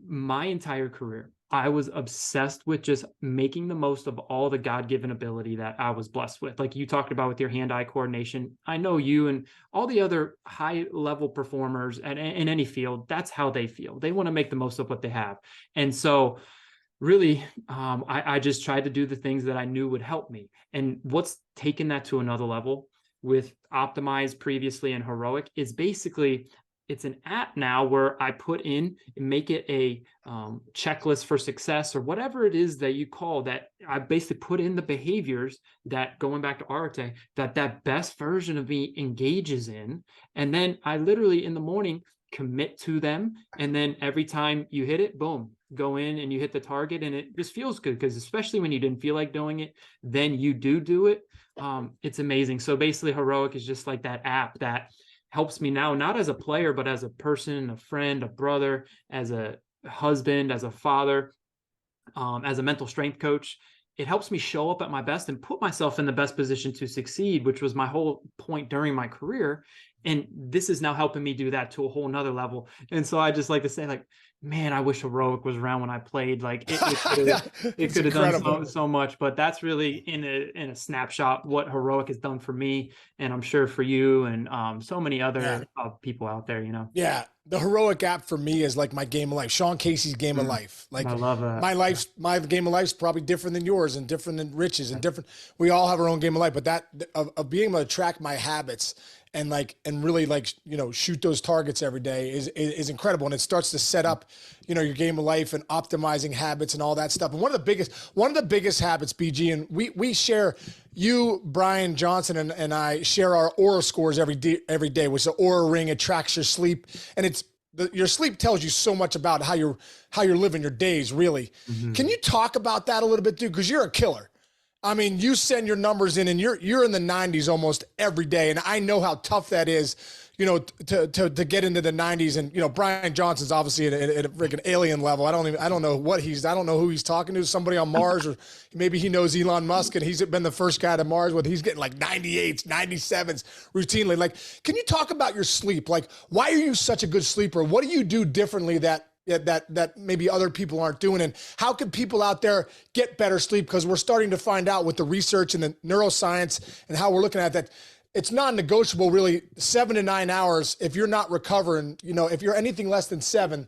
my entire career, I was obsessed with just making the most of all the God-given ability that I was blessed with. Like you talked about with your hand-eye coordination. I know you and all the other high-level performers in any field, that's how they feel. They want to make the most of what they have. And so really, I just tried to do the things that I knew would help me. And what's taken that to another level with Optimize previously and Heroic is basically it's an app now where I put in and make it a checklist for success or whatever it is that you call that. I basically put in the behaviors that, going back to Arte, that best version of me engages in. And then I literally in the morning commit to them. And then every time you hit it, boom, go in and you hit the target, and it just feels good, because especially when you didn't feel like doing it, then you do it. It's amazing. So basically Heroic is just like that app that helps me now, not as a player, but as a person, a friend, a brother, as a husband, as a father, as a mental strength coach. It helps me show up at my best and put myself in the best position to succeed, which was my whole point during my career. And this is now helping me do that to a whole nother level. And so I just like to say, like, man, I wish Heroic was around when I played. Like it could have done so much, but that's really in a snapshot what Heroic has done for me. And I'm sure for you and so many other people out there, you know? Yeah. The Heroic app for me is like my game of life. Sean Casey's game of life. Like I love that. My game of life is probably different than yours and different than Rich's and different. We all have our own game of life, but that of being able to track my habits and really shoot those targets every day is incredible. And it starts to set up, your game of life and optimizing habits and all that stuff. And one of the biggest habits, BG, and we share, you, Brian Johnson, and I share our Aura scores every day, which is the Aura ring. It tracks your sleep, and your sleep tells you so much about how you're living your days, really. Mm-hmm. Can you talk about that a little bit, dude? Because you're a killer. I mean, you send your numbers in and you're in the 90s almost every day. And I know how tough that is, to get into the 90s. And, Brian Johnson's obviously at a freaking alien level. I don't know who he's talking to, somebody on Mars, or maybe he knows Elon Musk and he's been the first guy to Mars, when he's getting like 98s, 97s routinely. Like, can you talk about your sleep? Like, why are you such a good sleeper? What do you do differently that maybe other people aren't doing? And how can people out there get better sleep? Because we're starting to find out with the research and the neuroscience and how we're looking at that, it's non-negotiable, really, 7 to 9 hours. If you're not recovering, if you're anything less than 7,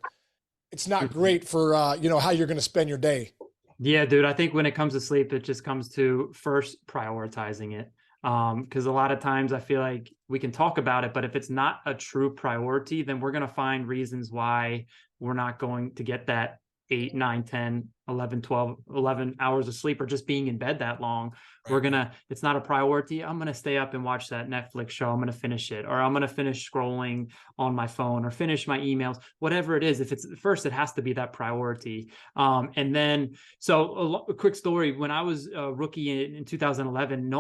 it's not great for, how you're going to spend your day. Yeah, dude, I think when it comes to sleep, it just comes to first prioritizing it. Because a lot of times I feel like we can talk about it, but if it's not a true priority, then we're going to find reasons why we're not going to get that 8, 9, 10, 11, 12, 11 hours of sleep, or just being in bed that long. Right. It's not a priority. I'm going to stay up and watch that Netflix show. I'm going to finish it, or I'm going to finish scrolling on my phone, or finish my emails, whatever it is. If it's first, it has to be that priority. And then, so a quick story, when I was a rookie in 2011,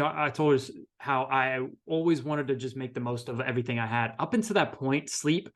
I told us how I always wanted to just make the most of everything I had. Up until that point, sleep,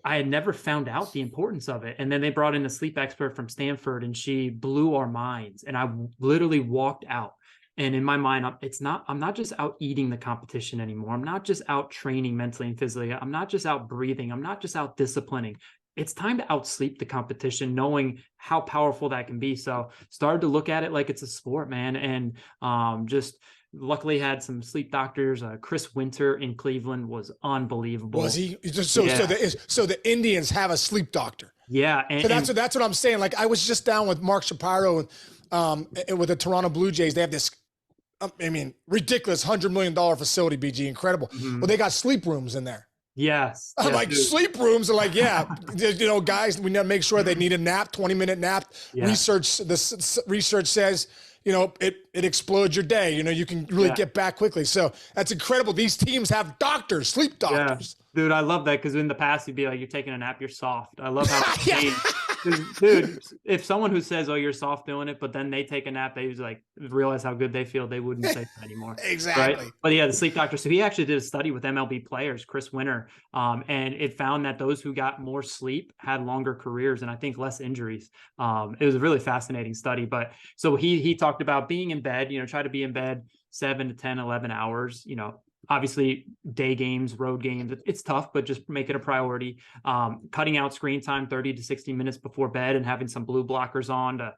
I had never found out the importance of it. And then they brought in a sleep expert from Stanford, and she blew our minds. And I literally walked out. And in my mind, I'm not just out eating the competition anymore. I'm not just out training mentally and physically. I'm not just out breathing. I'm not just out disciplining. It's time to outsleep the competition, knowing how powerful that can be. So started to look at it like it's a sport, man. And just luckily had some sleep doctors. Chris Winter in Cleveland was unbelievable. Was he? So the Indians have a sleep doctor. Yeah. So that's what I'm saying. Like, I was just down with Mark Shapiro and with the Toronto Blue Jays. They have this, ridiculous $100 million facility, BG, incredible. Mm-hmm. Well, they got sleep rooms in there. Yes. I'm like, dude. Sleep rooms are like, yeah, guys, we need to make sure they need a nap, 20-minute nap. Yeah. Research says, it explodes your day. You can really get back quickly. So that's incredible. These teams have doctors, sleep doctors. Yeah. Dude, I love that, because in the past you'd be like, you're taking a nap, you're soft. I love how dude, if someone who says, oh, you're soft doing it, but then they take a nap, they usually realize how good they feel, they wouldn't say that anymore. Exactly. Right? But yeah, the sleep doctor. So he actually did a study with MLB players, Chris Winter, and it found that those who got more sleep had longer careers and I think less injuries. It was a really fascinating study. But so he talked about being in bed, try to be in bed 7 to 10, 11 hours, Obviously day games, road games, it's tough, but just make it a priority. Cutting out screen time 30 to 60 minutes before bed and having some blue blockers on to,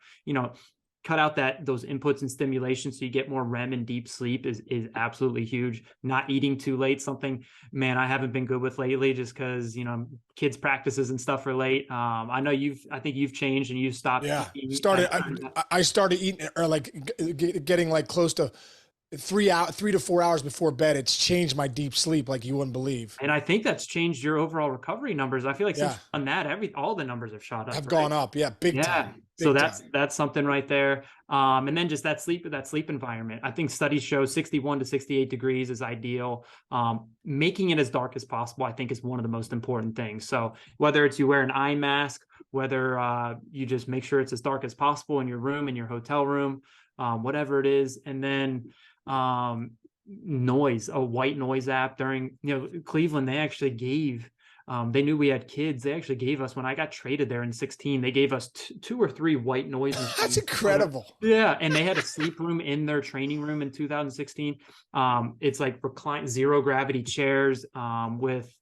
cut out those inputs and stimulation so you get more REM and deep sleep is absolutely huge. Not eating too late, something, man, I haven't been good with lately just because, kids practices and stuff are late. I know I think you've changed and you've stopped. Yeah. Eating I started eating or like getting like close to 3 to 4 hours before bed. It's changed my deep sleep like you wouldn't believe. And I think that's changed your overall recovery numbers. I feel like since you've done that, all the numbers have shot up. Have gone up. Yeah. Big time. So that's something right there. And then just that sleep environment. I think studies show 61 to 68 degrees is ideal. Making it as dark as possible, I think, is one of the most important things. So whether it's you wear an eye mask, whether you just make sure it's as dark as possible in your room, in your hotel room, whatever it is. And then noise, a white noise app during, Cleveland, they actually gave, they knew we had kids. They actually gave us, when I got traded there in 16, they gave us 2 or 3 white noise machines. That's incredible. Yeah. And they had a sleep room in their training room in 2016. It's like reclined 0 gravity chairs, with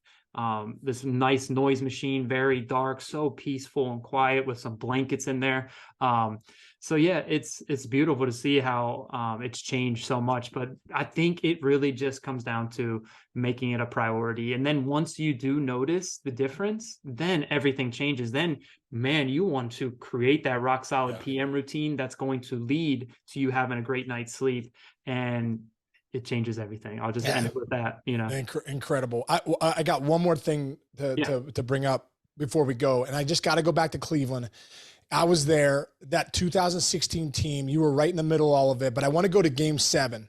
this nice noise machine, very dark, so peaceful and quiet with some blankets in there. So yeah, it's beautiful to see how it's changed so much, but I think it really just comes down to making it a priority. And then once you do notice the difference, then everything changes. Then, man, you want to create that rock solid PM routine that's going to lead to you having a great night's sleep, and it changes everything. I'll just end it with that, Incredible. I got one more thing to bring up before we go, and I just got to go back to Cleveland. I was there, that 2016 team. You were right in the middle of all of it, but I want to go to Game 7.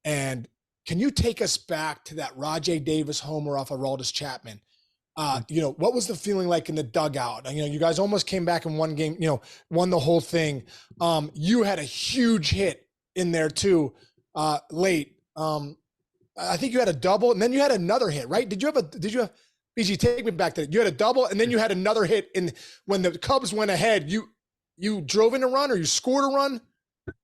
And can you take us back to that Rajay Davis homer off of Aroldis Chapman? What was the feeling like in the dugout? You guys almost came back in one game, won the whole thing. You had a huge hit in there too, late. I think you had a double, and then you had another hit, right? Did you have BG, take me back to that. You had a double, and then you had another hit when the Cubs went ahead. You drove in a run, or you scored a run?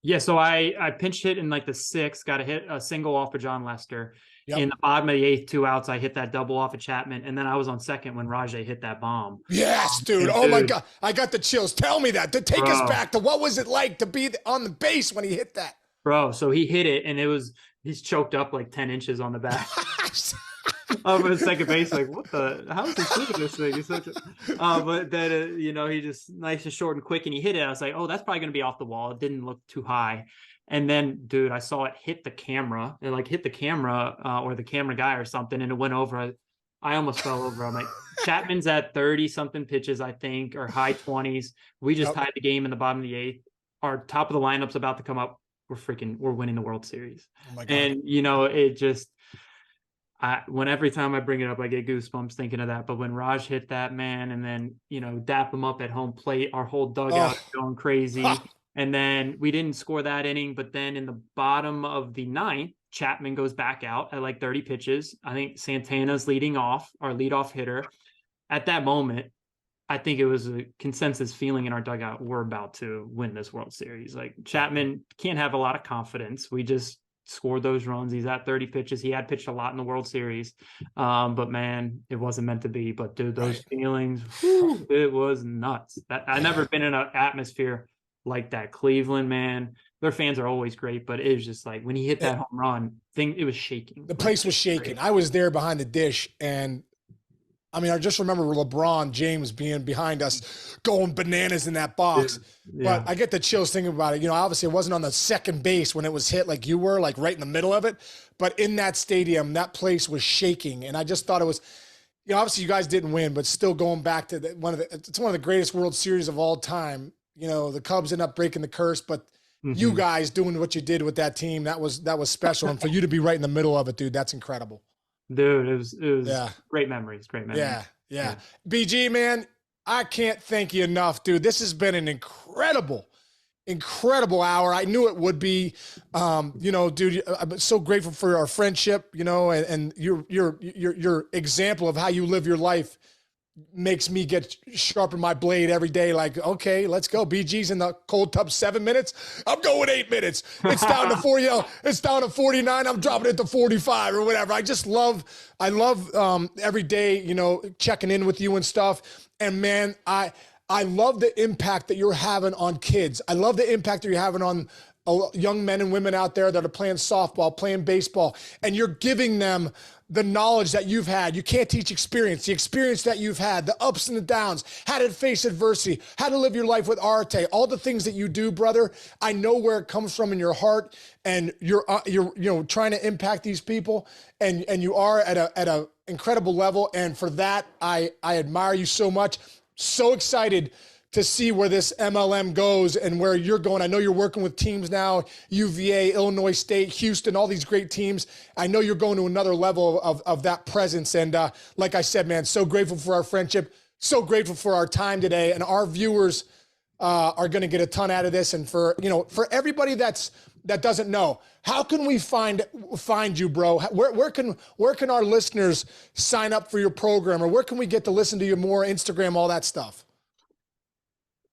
Yeah, so I pinch hit in like the 6th, got a single off of John Lester. Yep. In the bottom of the 8th, 2 outs, I hit that double off of Chapman, and then I was on second when Rajay hit that bomb. Yes, dude. Oh my God, I got the chills. Tell me that. To take us back to what was it like to be on the base when he hit that? Bro, so he hit it, and he's choked up like 10 inches on the back. Over the second base, like, how is he shooting this thing? He's such a, but then, he just nice and short and quick, and he hit it. I was like, oh, that's probably going to be off the wall. It didn't look too high. And then, dude, I saw it hit the camera. It hit the camera or the camera guy or something, and it went over. I almost fell over. I'm like, Chapman's at 30 something pitches, I think, or high 20s. We just tied the game in the bottom of the 8th. Our top of the lineup's about to come up. We're winning the World Series. Oh my God. And, it just, every time I bring it up, I get goosebumps thinking of that. But when Raj hit that, man, and then, dap him up at home plate, our whole dugout going crazy. And then we didn't score that inning. But then in the bottom of the 9th, Chapman goes back out at like 30 pitches. I think Santana's leading off, our leadoff hitter. At that moment, I think it was a consensus feeling in our dugout, we're about to win this World Series. Like, Chapman can't have a lot of confidence. We just scored those runs. He's at 30 pitches. He had pitched a lot in the World Series. But man, it wasn't meant to be. But dude, those feelings, it was nuts. I've never been in an atmosphere like that. Cleveland, man, their fans are always great, but it was just like when he hit that home run thing, it was shaking. The place was shaking. I was there behind the dish, and I just remember LeBron James being behind us, going bananas in that box. Yeah. But I get the chills thinking about it. Obviously it wasn't on the second base when it was hit like you were, like right in the middle of it. But in that stadium, that place was shaking. And I just thought it was, obviously you guys didn't win, but still going back to it's one of the greatest World Series of all time. The Cubs ended up breaking the curse, but you guys doing what you did with that team, that was special. And for you to be right in the middle of it, dude, that's incredible. Dude, it was great memories. Yeah. BG, man, I can't thank you enough, dude. This has been an incredible hour. I knew it would be. Dude, I'm so grateful for our friendship, and your example of how you live your life makes me get sharpen my blade every day. Like, okay, let's go. BG's in the cold tub 7 minutes. I'm going 8 minutes. It's down to 40. It's down to 49. I'm dropping it to 45 or whatever. I love every day, you know, checking in with you and stuff. And man, I love the impact that you're having on kids. I love the impact that you're having on young men and women out there that are playing softball, playing baseball, and you're giving them the knowledge that you've had. You can't teach experience, the experience that you've had, the ups and the downs, how to face adversity, how to live your life with arte, all the things that you do, brother. I know where it comes from in your heart, and you're you know, trying to impact these people, and you are at a incredible level. And for that, I admire you so much. So excited to see where this MLM goes and where you're going. I know you're working with teams now, UVA, Illinois State, Houston, all these great teams. I know you're going to another level of that presence. And like I said, man, so grateful for our friendship, so grateful for our time today. And our viewers are going to get a ton out of this. And for, you know, for everybody that doesn't know, how can we find you, bro? Where can our listeners sign up for your program, or where can we get to listen to you more, Instagram, all that stuff?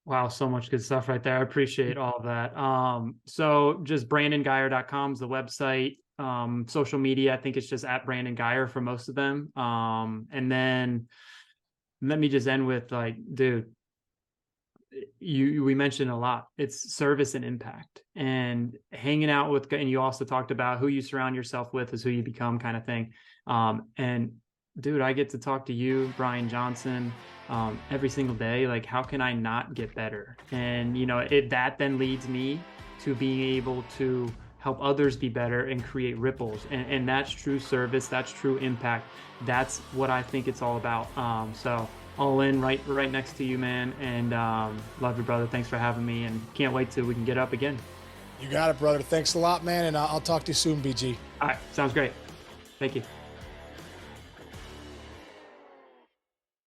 Wow, so much good stuff right there. I appreciate all of that. So just BrandonGuyer.com is the website. Social media, I think it's just at Brandon Guyer for most of them. And then let me just end with, like, dude, we mentioned a lot. It's service and impact, and hanging out with, and you also talked about who you surround yourself with is who you become, kind of thing. And dude, I get to talk to you, Brian Johnson, every single day. Like, how can I not get better? And, you know, that then leads me to being able to help others be better and create ripples. And that's true service. That's true impact. That's what I think it's all about. So all in, right next to you, man. And love you, brother. Thanks for having me, and can't wait till we can get up again. You got it, brother. Thanks a lot, man. And I'll talk to you soon, BG. All right. Sounds great. Thank you.